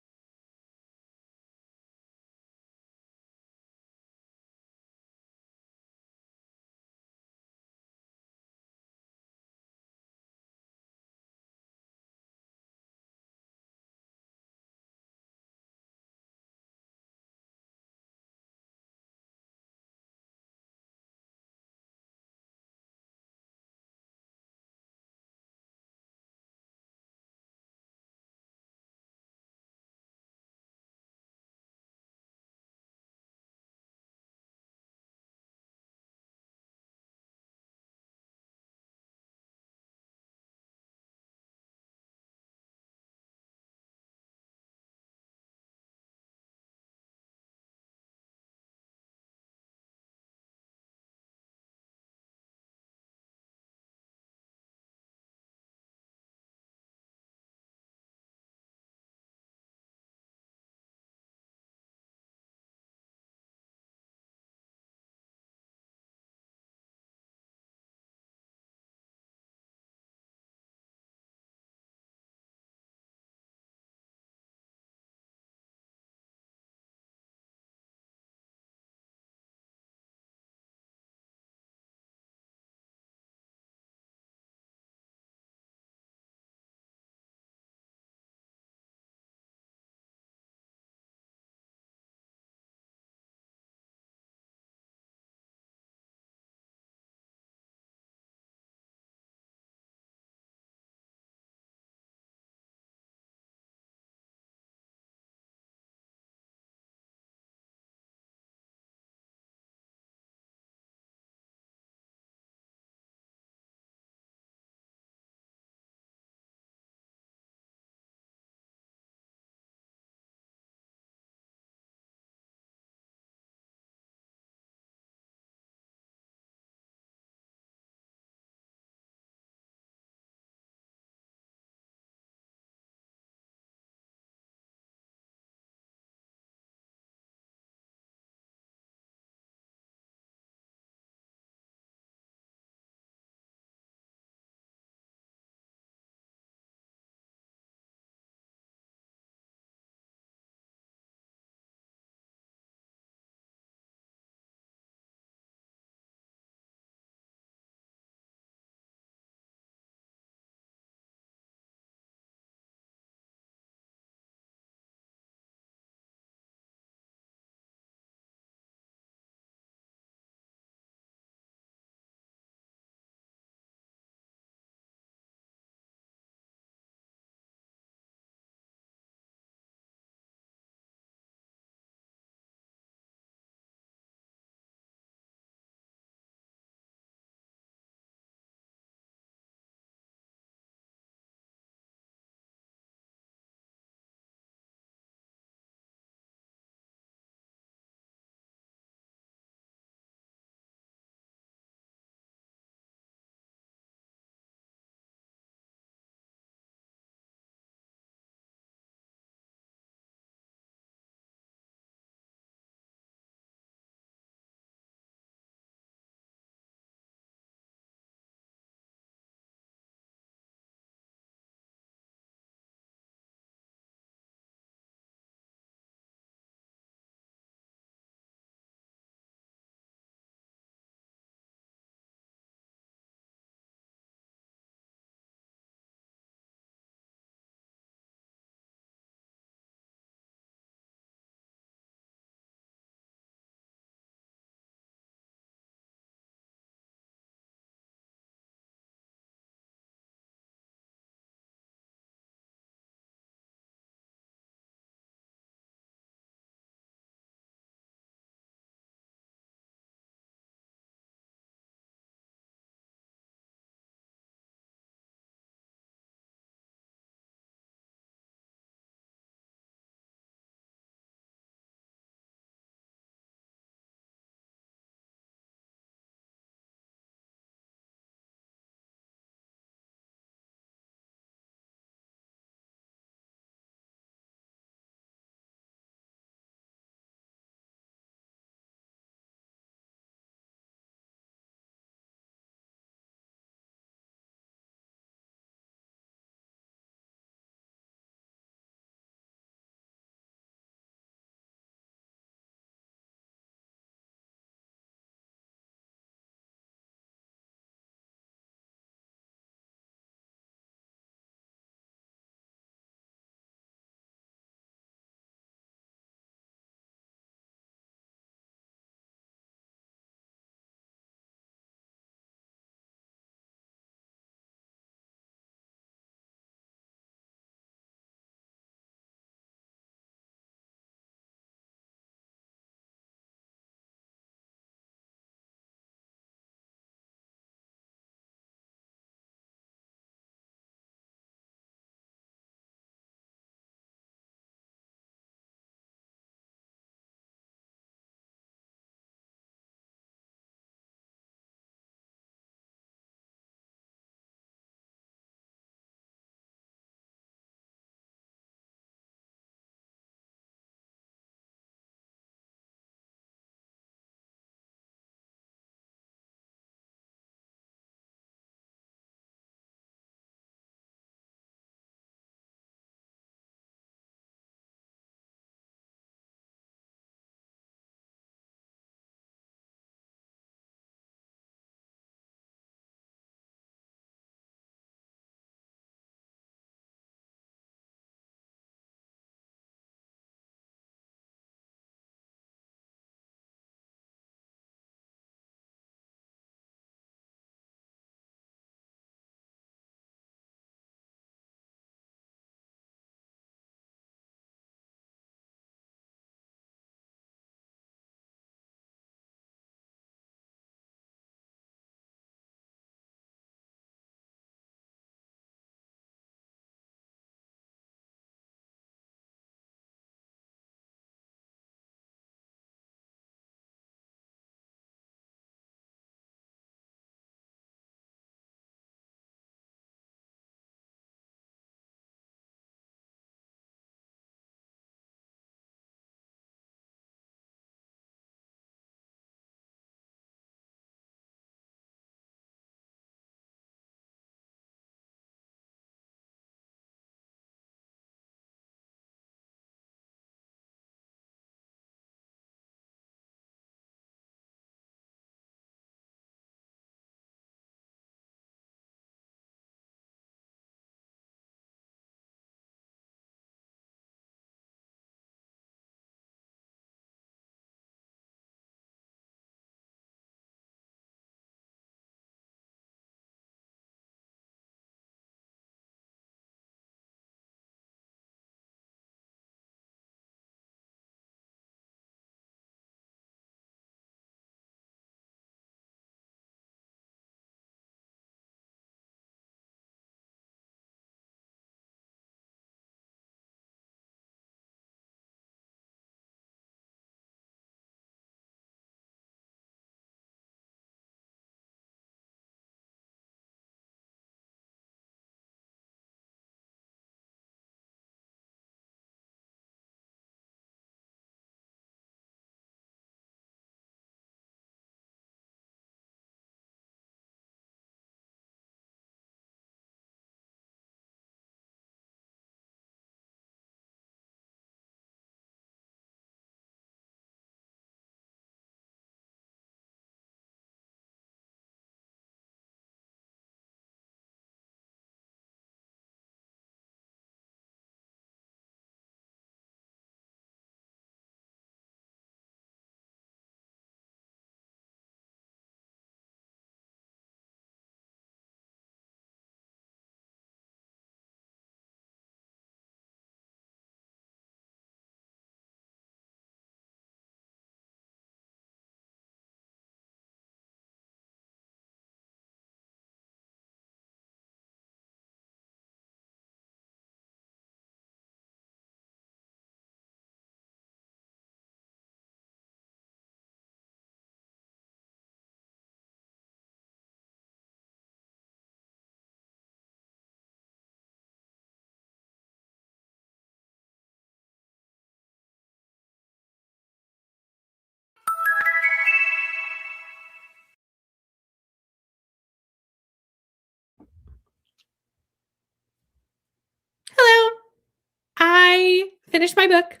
Finished my book.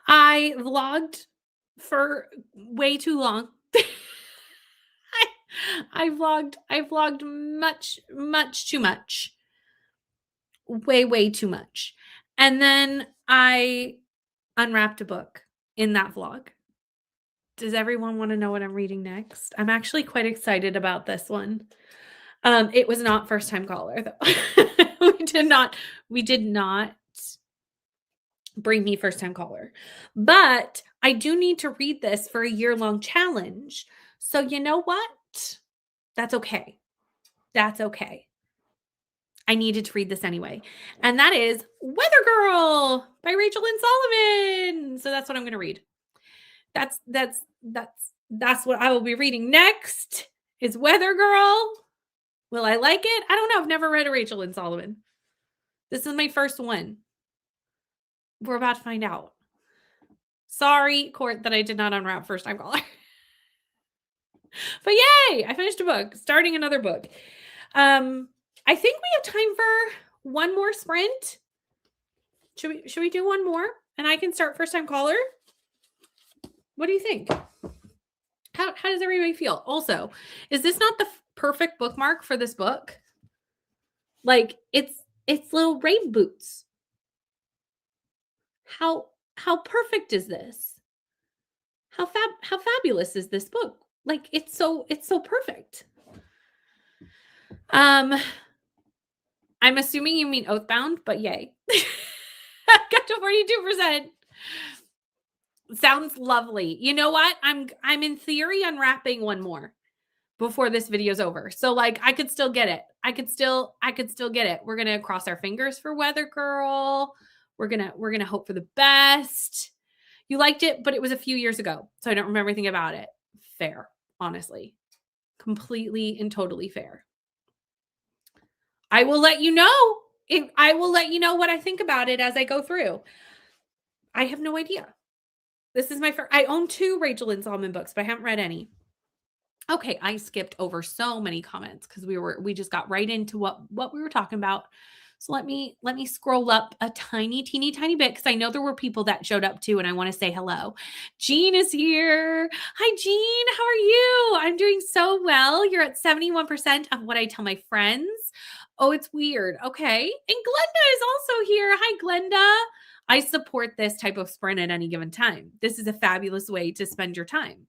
I vlogged for way too long. I vlogged much too much. Way too much. And then I unwrapped a book in that vlog. Does everyone want to know what I'm reading next? I'm actually quite excited about this one. It was not first time caller though. we did not bring me first time caller. But I do need to read this for a year-long challenge. So you know what? That's okay. That's okay. I needed to read this anyway. And that is Weather Girl by Rachel Lynn Solomon. So that's what I'm going to read. That's what I will be reading next is Weather Girl. Will I like it? I don't know. I've never read a Rachel Lynn Solomon. This is my first one. We're about to find out. Sorry, Court, that I did not unwrap first time caller. But yay, I finished a book, starting another book. I think we have time for one more sprint. Should we do one more? And I can start first time caller? What do you think? How does everybody feel? Also, is this not the perfect bookmark for this book? Like it's little rain boots. How perfect is this? How fabulous is this book? Like it's so perfect. I'm assuming you mean Oathbound, but yay. Got to 42%. Sounds lovely. You know what? I'm in theory unwrapping one more before this video's over. So like I could still get it. I could still get it. We're going to cross our fingers for Weather Girl. We're going to hope for the best. You liked it, but it was a few years ago. So I don't remember anything about it. Fair, honestly. Completely and totally fair. I will let you know. I will let you know what I think about it as I go through. I have no idea. This is my first. I own 2 Rachel Lynn Solomon books, but I haven't read any. Okay, I skipped over so many comments because we just got right into what we were talking about. So let me scroll up a teeny bit because I know there were people that showed up too, and I want to say hello. Jean is here. Hi, Jean. How are you? I'm doing so well. You're at 71% of what I tell my friends. Oh, it's weird. Okay. And Glenda is also here. Hi, Glenda. I support this type of sprint at any given time. This is a fabulous way to spend your time.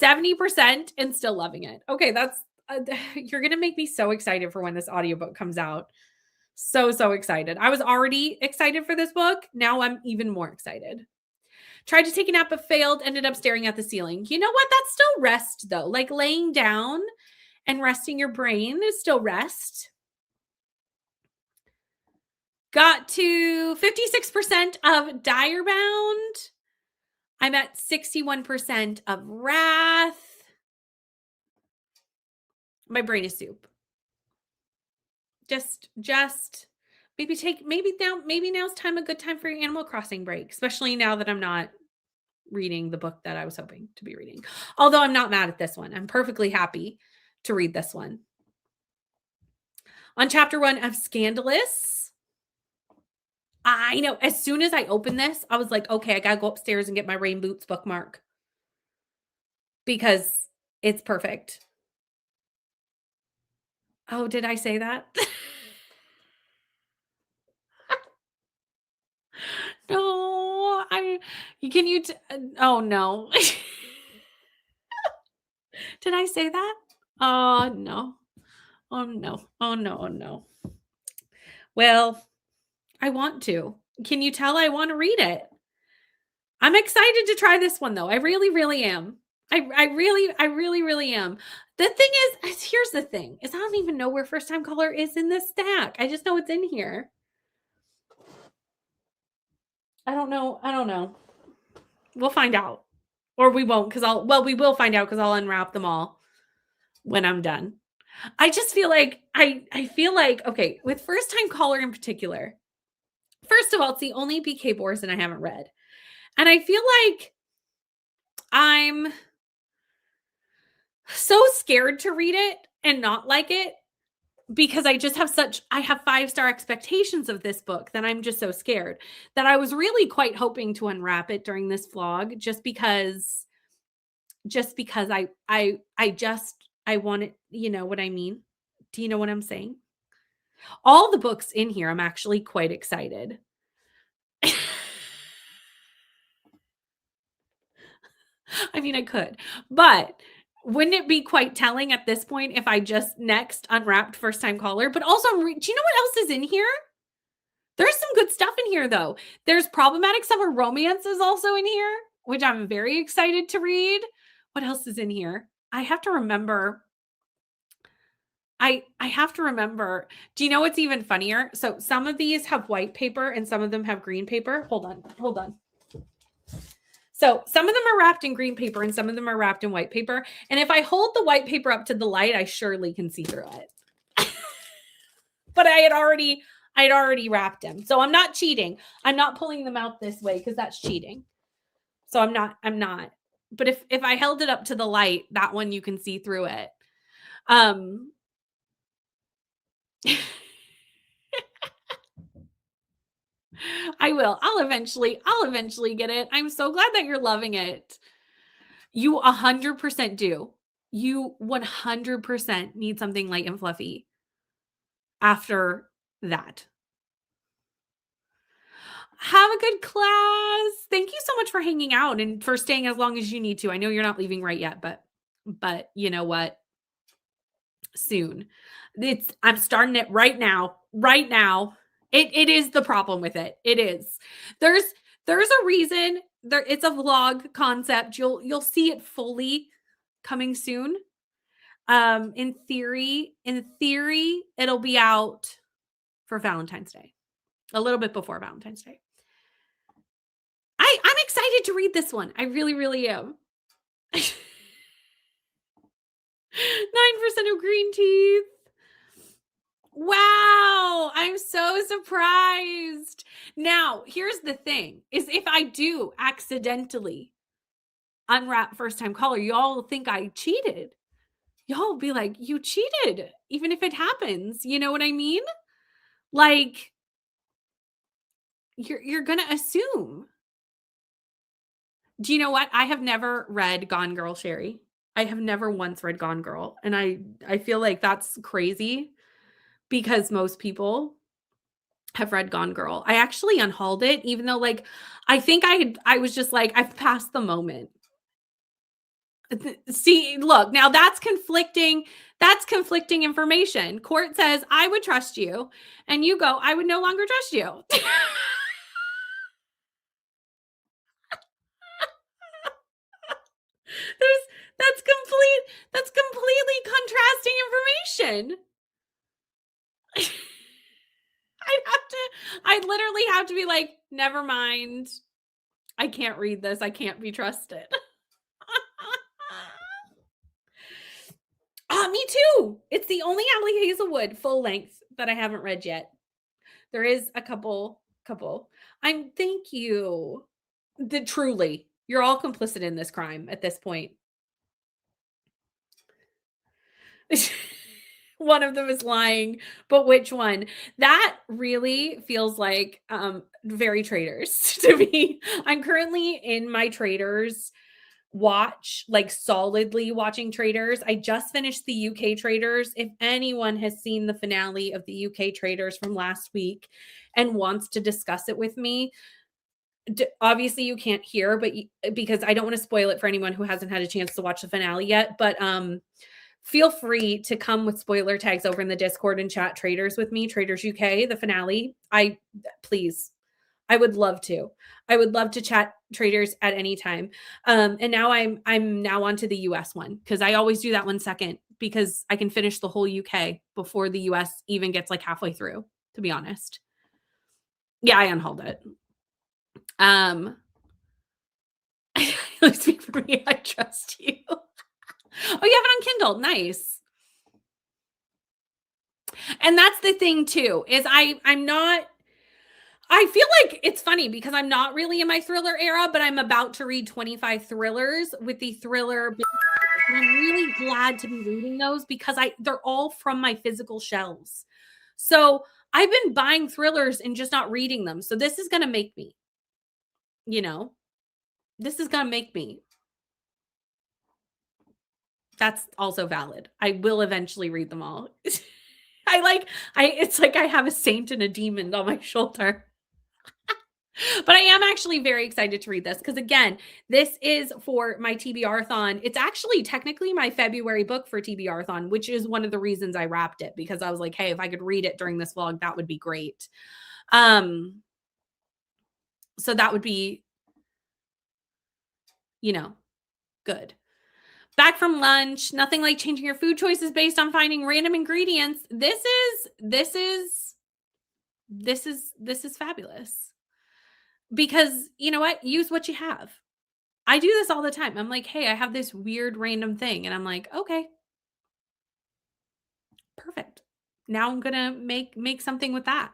70% and still loving it. Okay, that's you're going to make me so excited for when this audiobook comes out. So excited. I was already excited for this book. Now I'm even more excited. Tried to take a nap but failed, ended up staring at the ceiling. You know what? That's still rest though. Like laying down and resting your brain is still rest. Got to 56% of Direbound. I'm at 61% of Wrath. My brain is soup. Just maybe now's a good time for your Animal Crossing break, especially now that I'm not reading the book that I was hoping to be reading. Although I'm not mad at this one. I'm perfectly happy to read this one. On chapter 1 of Scandalous, I know as soon as I opened this, I was like, okay, I got to go upstairs and get my Rain Boots bookmark because it's perfect. Oh, did I say that? No, oh no. Did I say that? Oh no. Oh no. Oh no. Oh no. Well, I want to. Can you tell I want to read it? I'm excited to try this one though. I really am. I really am. The thing is, here's the thing, is I don't even know where first time caller is in this stack. I just know it's in here. I don't know. We'll find out. Or we won't because we will find out because I'll unwrap them all when I'm done. I just feel like, I feel like, okay, with first time caller in particular, first of all, it's the only BK Borson I haven't read. And I feel like I'm so scared to read it and not like it because I have 5-star expectations of this book that I'm just so scared that I was really quite hoping to unwrap it during this vlog just because I want it, you know what I mean? Do you know what I'm saying? All the books in here, I'm actually quite excited. I mean, I could, but wouldn't it be quite telling at this point if I just next unwrapped First Time Caller? But also, do you know what else is in here? There's some good stuff in here, though. There's Problematic Summer Romance is also in here, which I'm very excited to read. What else is in here? I have to remember. I have to remember. Do you know what's even funnier? So some of these have white paper and some of them have green paper. Hold on, hold on. So some of them are wrapped in green paper and some of them are wrapped in white paper. And if I hold the white paper up to the light, I surely can see through it. But I'd already wrapped them. So I'm not cheating. I'm not pulling them out this way because that's cheating. So I'm not. But if I held it up to the light, that one you can see through it. I will. I'll eventually get it. I'm so glad that you're loving it. You 100% do. You 100% need something light and fluffy after that. Have a good class. Thank you so much for hanging out and for staying as long as you need to. I know you're not leaving right yet, but you know what? Soon. I'm starting it right now. Right now. It is the problem with it. It is. There's a reason it's a vlog concept. You'll see it fully coming soon. In theory, it'll be out for Valentine's Day. A little bit before Valentine's Day. I'm excited to read this one. I really, really am. 9% of green teeth. Wow, I'm so surprised. Now, here's the thing, is if I do accidentally unwrap First Time Caller, y'all will think I cheated. Y'all will be like, "You cheated," even if it happens, you know what I mean? Like, you're gonna assume. Do you know what? I have never read Gone Girl, Sherry. I have never once read Gone Girl, and I feel like that's crazy because most people have read Gone Girl. I actually unhauled it, even though, like, I was just like, I've passed the moment. See, look, now that's conflicting information. Court says, I would trust you, and you go, I would no longer trust you. That's completely contrasting information. I'd literally have to be like, never mind. I can't read this. I can't be trusted. Me too. It's the only Allie Hazelwood full length that I haven't read yet. There is a couple. Thank you. Truly, you're all complicit in this crime at this point. One of them is lying, but which one? That really feels like very Traders to me. I'm currently in my Traders watch, like solidly watching Traders. I just finished the UK Traders. If anyone has seen the finale of the UK Traders from last week and wants to discuss it with me, obviously you can't hear, but because I don't want to spoil it for anyone who hasn't had a chance to watch the finale yet, but feel free to come with spoiler tags over in the Discord and chat Traders with me, Traders UK, the finale. Please. I would love to. I would love to chat Traders at any time. And now I'm now on to the US one because I always do that one second because I can finish the whole UK before the US even gets like halfway through, to be honest. Yeah, I unhauled it. Speak for me, I trust you. Oh, you have it on Kindle. Nice. And that's the thing too, is I'm not, I feel like it's funny because I'm not really in my thriller era, but I'm about to read 25 thrillers with the thriller and I'm really glad to be reading those because they're all from my physical shelves. So, I've been buying thrillers and just not reading them. So this is gonna make me, you know, this is gonna make me. That's also valid. I will eventually read them all. I like I it's like I have a saint and a demon on my shoulder. But I am actually very excited to read this because again, this is for my TBR-thon. It's actually technically my February book for TBR-thon, which is one of the reasons I wrapped it because I was like, "Hey, if I could read it during this vlog, that would be great." Um, so that would be, you know, good. Back from lunch, nothing like changing your food choices based on finding random ingredients. This is fabulous. Because you know what? Use what you have. I do this all the time. I'm like, "Hey, I have this weird random thing." And I'm like, "Okay, perfect. Now I'm going to make something with that."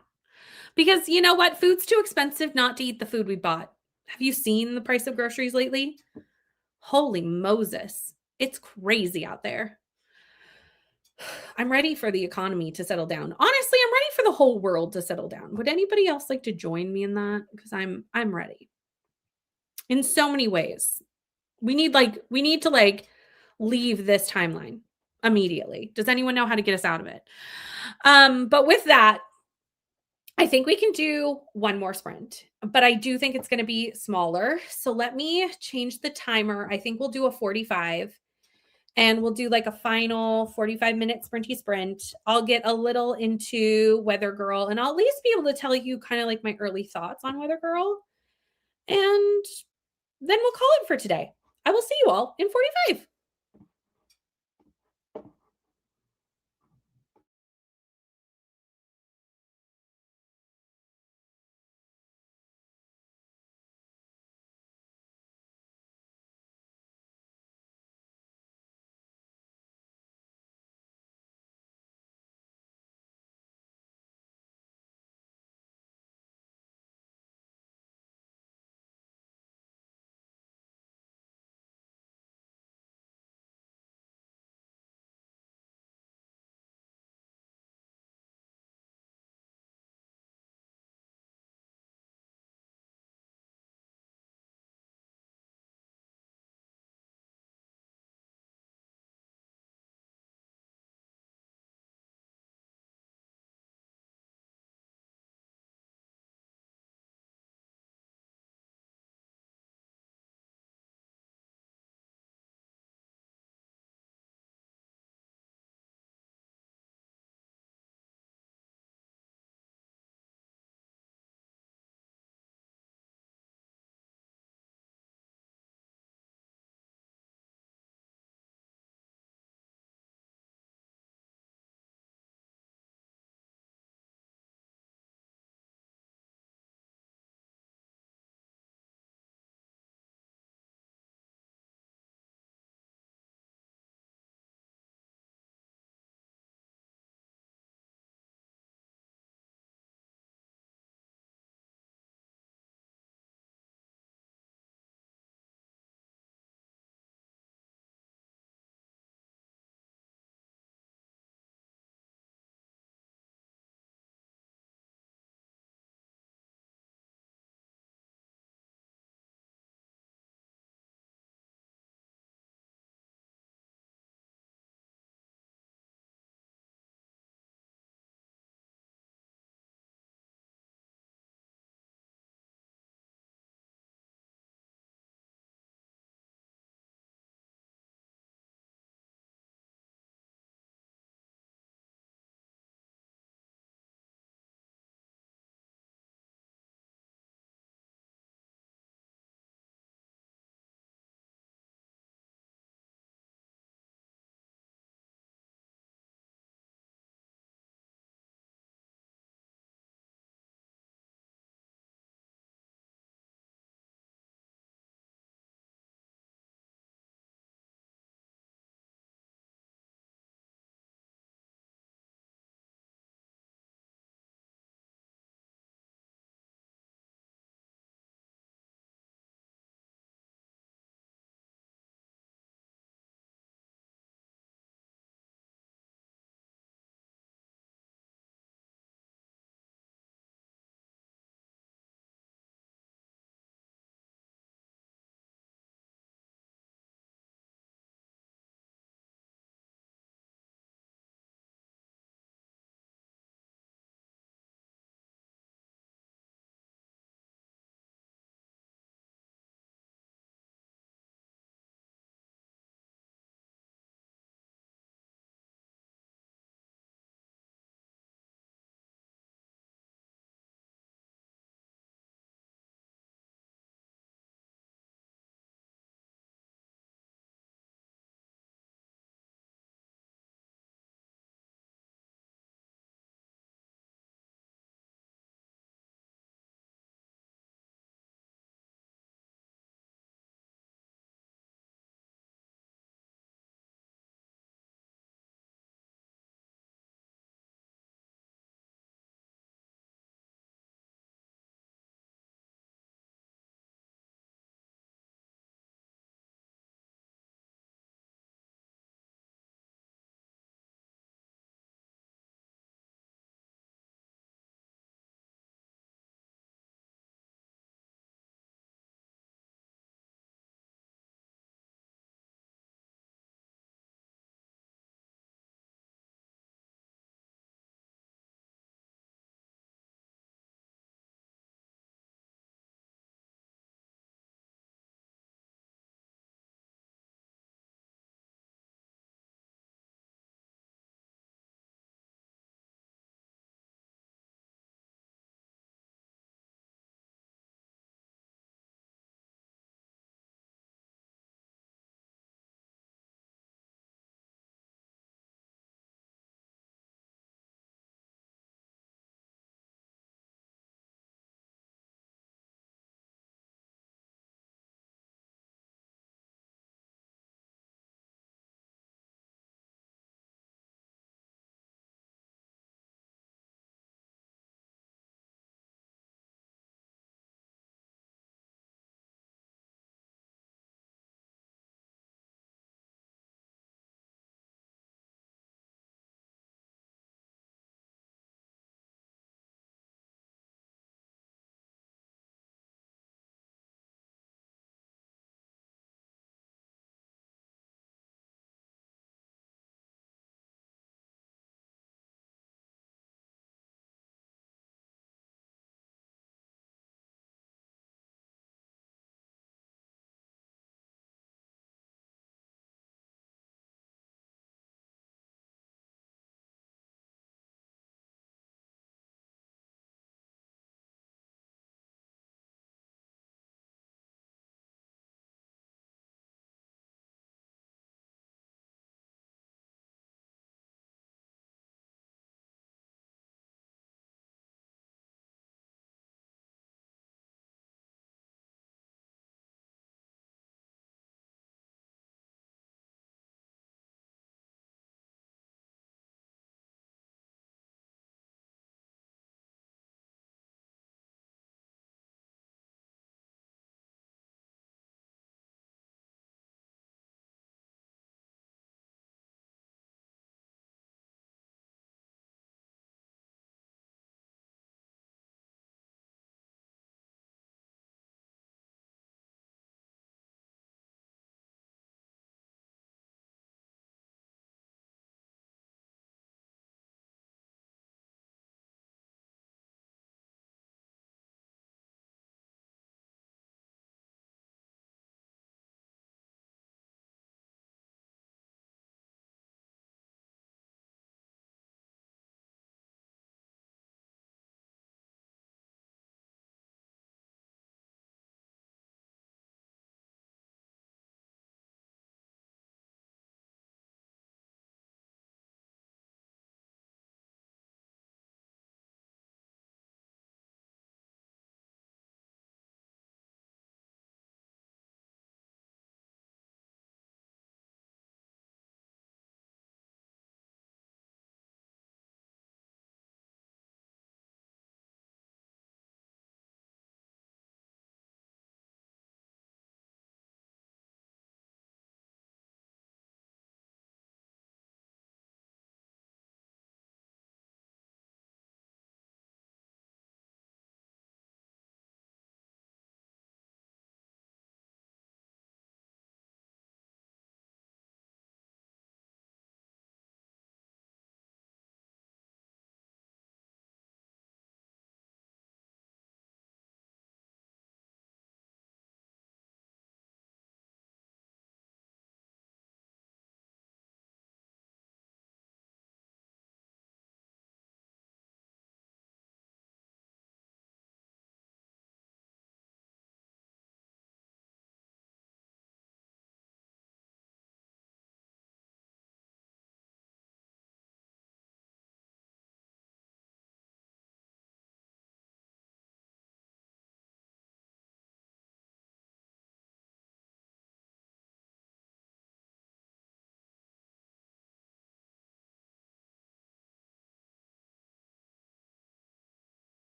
Because you know what? Food's too expensive not to eat the food we bought. Have you seen the price of groceries lately? Holy Moses. It's crazy out there. I'm ready for the economy to settle down. Honestly, I'm ready for the whole world to settle down. Would anybody else like to join me in that? Because I'm ready in so many ways. We need to leave this timeline immediately. Does anyone know how to get us out of it? But with that, I think we can do one more sprint, but I do think it's going to be smaller. So let me change the timer. I think we'll do a 45 and we'll do like a final 45-minute sprinty sprint. I'll get a little into Weather Girl and I'll at least be able to tell you kind of like my early thoughts on Weather Girl. And then we'll call it for today. I will see you all in 45.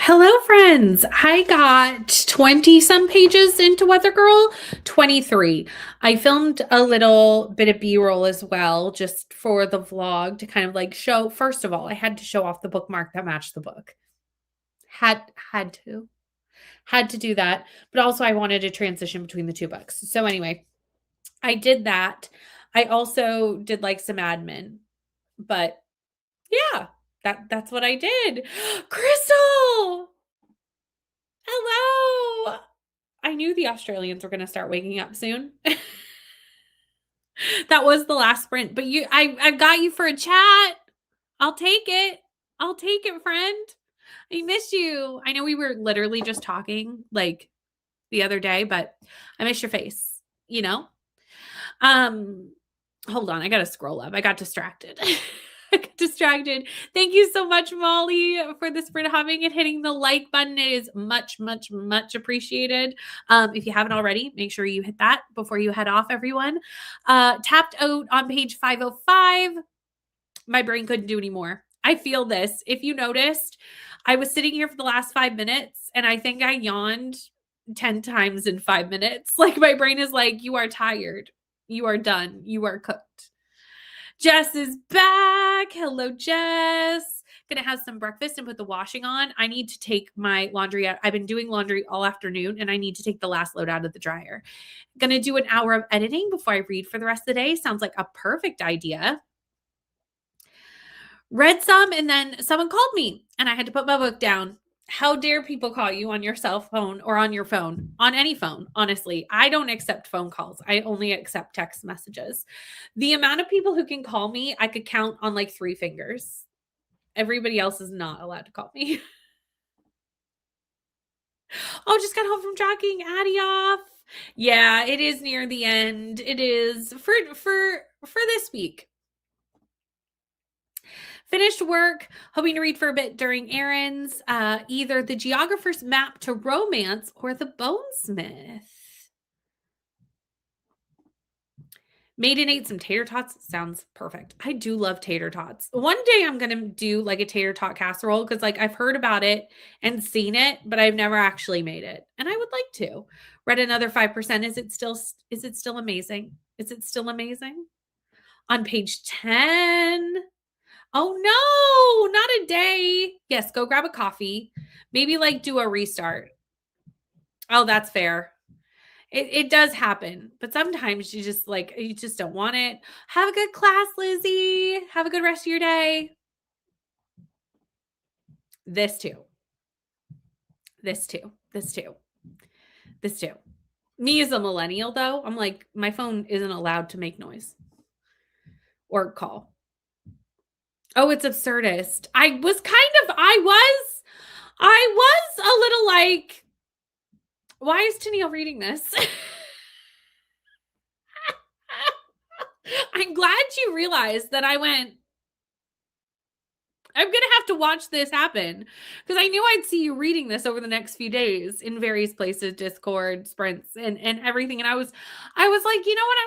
Hello, friends. I got 20 some pages into Weather Girl, 23. I filmed a little bit of B-roll as well, just for the vlog to kind of like show. First of all, I had to show off the bookmark that matched the book. Had to do that. But also I wanted to transition between the two books. So anyway, I did that. I also did like some admin, but yeah, that's what I did. Crystal! Hello. I knew the Australians were going to start waking up soon. That was the last sprint, but I got you for a chat. I'll take it. I'll take it, friend. I miss you. I know we were literally just talking like the other day, but I miss your face, you know? Um Hold on, I got to scroll up. I got distracted. I got distracted. Thank you so much, Molly, for the sprint hopping and hitting the like button. It is much, much, much appreciated. If you haven't already, make sure you hit that before you head off, everyone. Tapped out on page 505. My brain couldn't do anymore. I feel this. If you noticed, I was sitting here for the last 5 minutes and I think I yawned 10 times in 5 minutes. Like my brain is like, you are tired. You are done. You are cooked. Jess is back. Hello, Jess. Gonna have some breakfast and put the washing on. I need to take my laundry out. I've been doing laundry all afternoon and I need to take the last load out of the dryer. Gonna do an hour of editing before I read for the rest of the day. Sounds like a perfect idea. Read some and then someone called me and I had to put my book down. How dare people call you on your cell phone or on your phone, on any phone, honestly. I don't accept phone calls. I only accept text messages. The amount of people who can call me, I could count on like 3 fingers. Everybody else is not allowed to call me. Oh, just got home from jogging. Addie off. Yeah, it is near the end. It is for this week. Finished work, hoping to read for a bit during errands, either The Geographer's Map to Romance or The Bonesmith. Made and ate some tater tots. Sounds perfect. I do love tater tots. One day I'm going to do like a tater tot casserole because like I've heard about it and seen it, but I've never actually made it. And I would like to. Read another 5%. Is it still amazing? Is it still amazing? On page 10. Oh no, not a day. Yes, go grab a coffee. Maybe like do a restart. Oh, that's fair. It does happen, but sometimes you just don't want it. Have a good class, Lizzie. Have a good rest of your day. This too. Me as a millennial though, I'm like, my phone isn't allowed to make noise or call. Oh, it's absurdist. I was a little like, why is Tennille reading this? I'm glad you realized that I'm going to have to watch this happen because I knew I'd see you reading this over the next few days in various places, Discord, sprints, and everything. And I was like, you know what?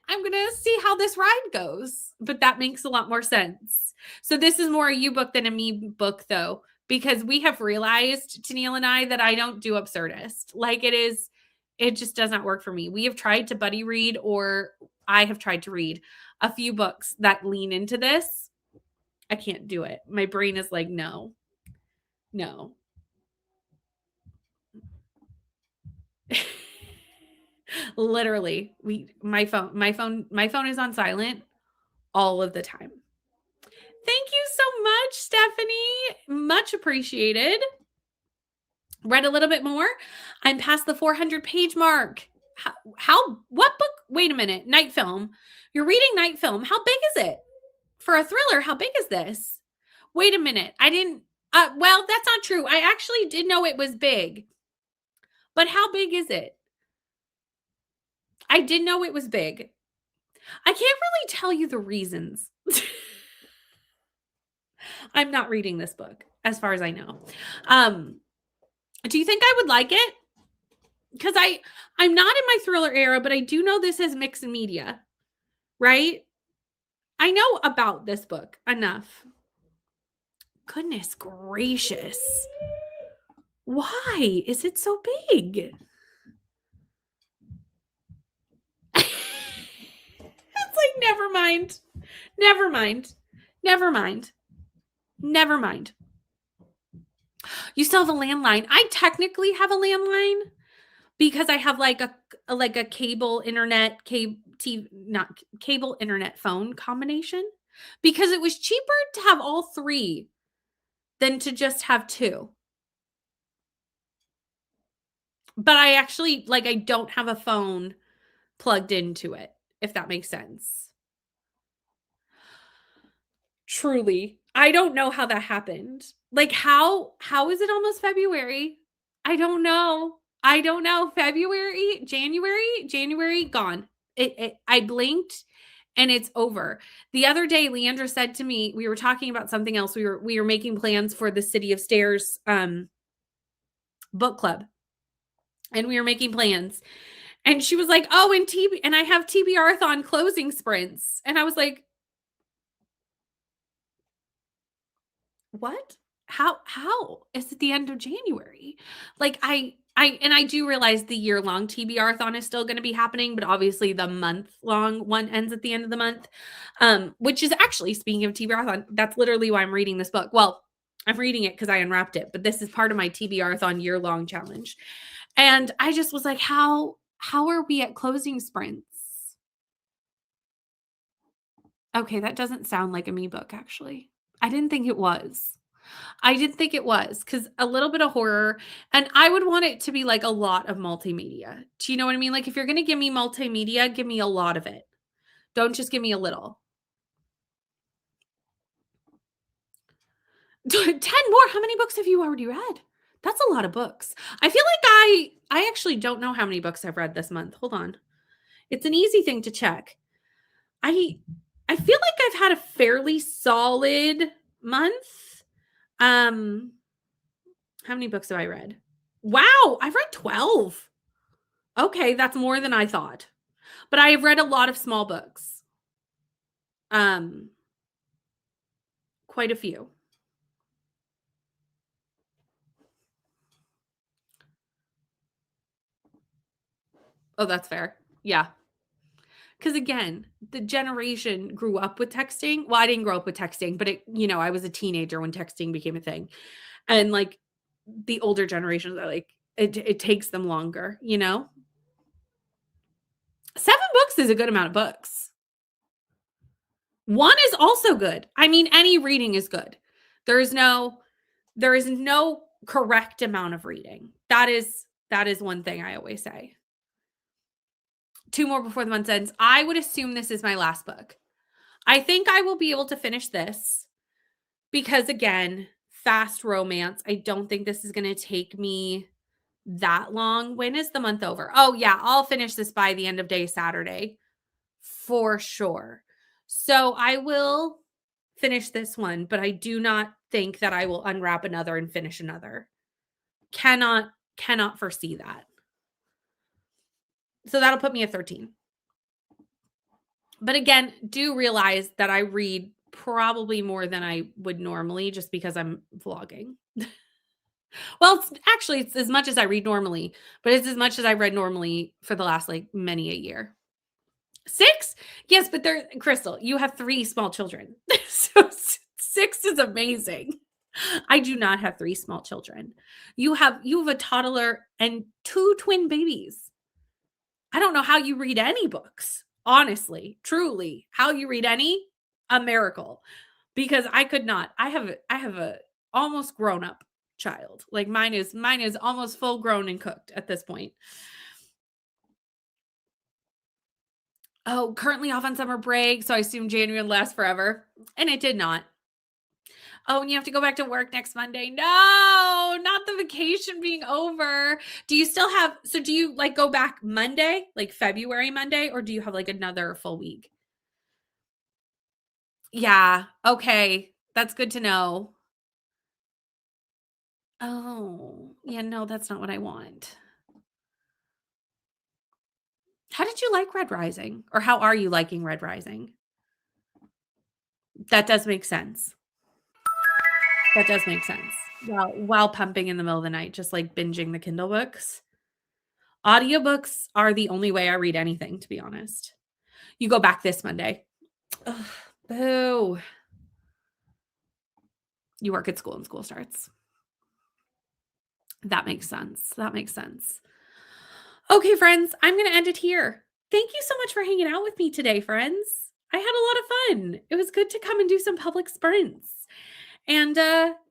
I'm going to see how this ride goes. But that makes a lot more sense. So this is more a you book than a me book though, because we have realized, Tennille and I, that I don't do absurdist. Like it just does not work for me. We have tried to buddy read, or I have tried to read a few books that lean into this. I can't do it. My brain is like, no. Literally, my phone is on silent all of the time. Thank you so much, Stephanie. Much appreciated. Read a little bit more. I'm past the 400 page mark. What book? Wait a minute. Night Film. You're reading Night Film. How big is it? For a thriller, how big is this? Wait a minute. I didn't, well, that's not true. I actually did know it was big. But how big is it? I did know it was big. I can't really tell you the reasons. I'm not reading this book, as far as I know. Do you think I would like it? Because I'm not in my thriller era, but I do know this is mixed media, right? I know about this book enough. Goodness gracious. Why is it so big? It's like, never mind. Never mind. Never mind. Never mind. You still have a landline. I technically have a landline because I have like a cable internet, not cable internet phone combination, because it was cheaper to have all three than to just have two. But I actually, like, I don't have a phone plugged into it, if that makes sense. Truly. I don't know how that happened. Like, how is it almost February? I don't know. I don't know. February, January, gone. I blinked and it's over. The other day, Leandra said to me, we were talking about something else. We were making plans for the City of Stairs book club. And we were making plans. And she was like, "Oh, and I have TBR-thon closing sprints." And I was like, "What? How? It's at the end of January." Like, I do realize the year-long TBR-thon is still gonna be happening, but obviously the month-long one ends at the end of the month. Which is actually, speaking of TBR-thon, that's literally why I'm reading this book. Well, I'm reading it because I unwrapped it, but this is part of my TBR-thon year-long challenge. And I just was like, how are we at closing sprints? Okay, that doesn't sound like a me book, actually. I didn't think it was. I didn't think it was, because a little bit of horror, and I would want it to be, like, a lot of multimedia. Do you know what I mean? Like, if you're gonna give me multimedia, give me a lot of it. Don't just give me a little. 10 more? How many books have you already read? That's a lot of books. I feel like I actually don't know how many books I've read this month. Hold on. It's an easy thing to check. I I feel like I've had a fairly solid month. Um, how many books have I read? Wow, I've read 12. Okay, that's more than I thought. But I have read a lot of small books. Um, quite a few. Oh, that's fair. Yeah. Because again, the generation grew up with texting. Well, I didn't grow up with texting, but I was a teenager when texting became a thing. And like the older generations are like, it takes them longer. 7 books is a good amount of books. 1 is also good. I mean, any reading is good. There is no correct amount of reading. That is one thing I always say. 2 more before the month ends. I would assume this is my last book. I think I will be able to finish this because, again, fast romance. I don't think this is gonna take me that long. When is the month over? Oh, yeah, I'll finish this by the end of day Saturday for sure. So I will finish this one, but I do not think that I will unwrap another and finish another. Cannot foresee that. So that'll put me at 13. But again, do realize that I read probably more than I would normally just because I'm vlogging. Well, it's as much as I read normally, but it's as much as I read normally for the last, like, many a year. 6? Yes, but Crystal, you have 3 small children. So 6 is amazing. I do not have 3 small children. You have a toddler and 2 twin babies. I don't know how you read any books. Honestly, truly, how you read any, a miracle. Because I could not. I have a almost grown up child. Like mine is almost full grown and cooked at this point. Oh, currently off on summer break, so I assume January would last forever, and it did not. Oh, and you have to go back to work next Monday. No, not the vacation being over. Do you like go back Monday, like February Monday, or do you have like another full week? Yeah. Okay. That's good to know. Oh, yeah, no, that's not what I want. How did you like Red Rising? Or how are you liking Red Rising? That does make sense. That does make sense. while pumping in the middle of the night, just, like, binging the Kindle books. Audiobooks are the only way I read anything, to be honest. You go back this Monday. Ugh, boo. You work at school and school starts. That makes sense. That makes sense. Okay, friends, I'm gonna end it here. Thank you so much for hanging out with me today, friends. I had a lot of fun. It was good to come and do some public sprints and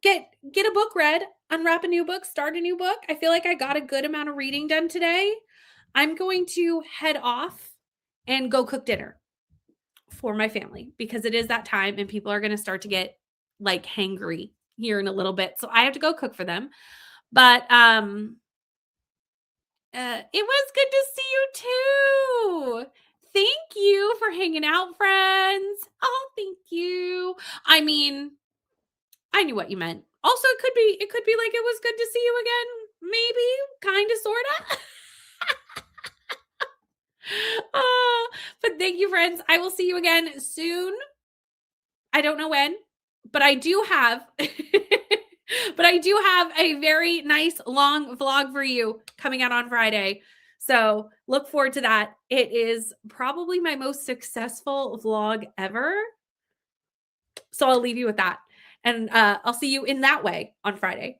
get a book read, unwrap a new book, start a new book. I feel like I got a good amount of reading done today. I'm going to head off and go cook dinner for my family because it is that time and people are going to start to get like hangry here in a little bit. So I have to go cook for them. But it was good to see you too. Thank you for hanging out, friends. Oh, thank you. I mean, I knew what you meant. Also, it could be like it was good to see you again. Maybe, kind of, sort of. But thank you, friends. I will see you again soon. I don't know when, but I do have but I do have a very nice long vlog for you coming out on Friday. So, look forward to that. It is probably my most successful vlog ever. So, I'll leave you with that. And I'll see you in that way on Friday.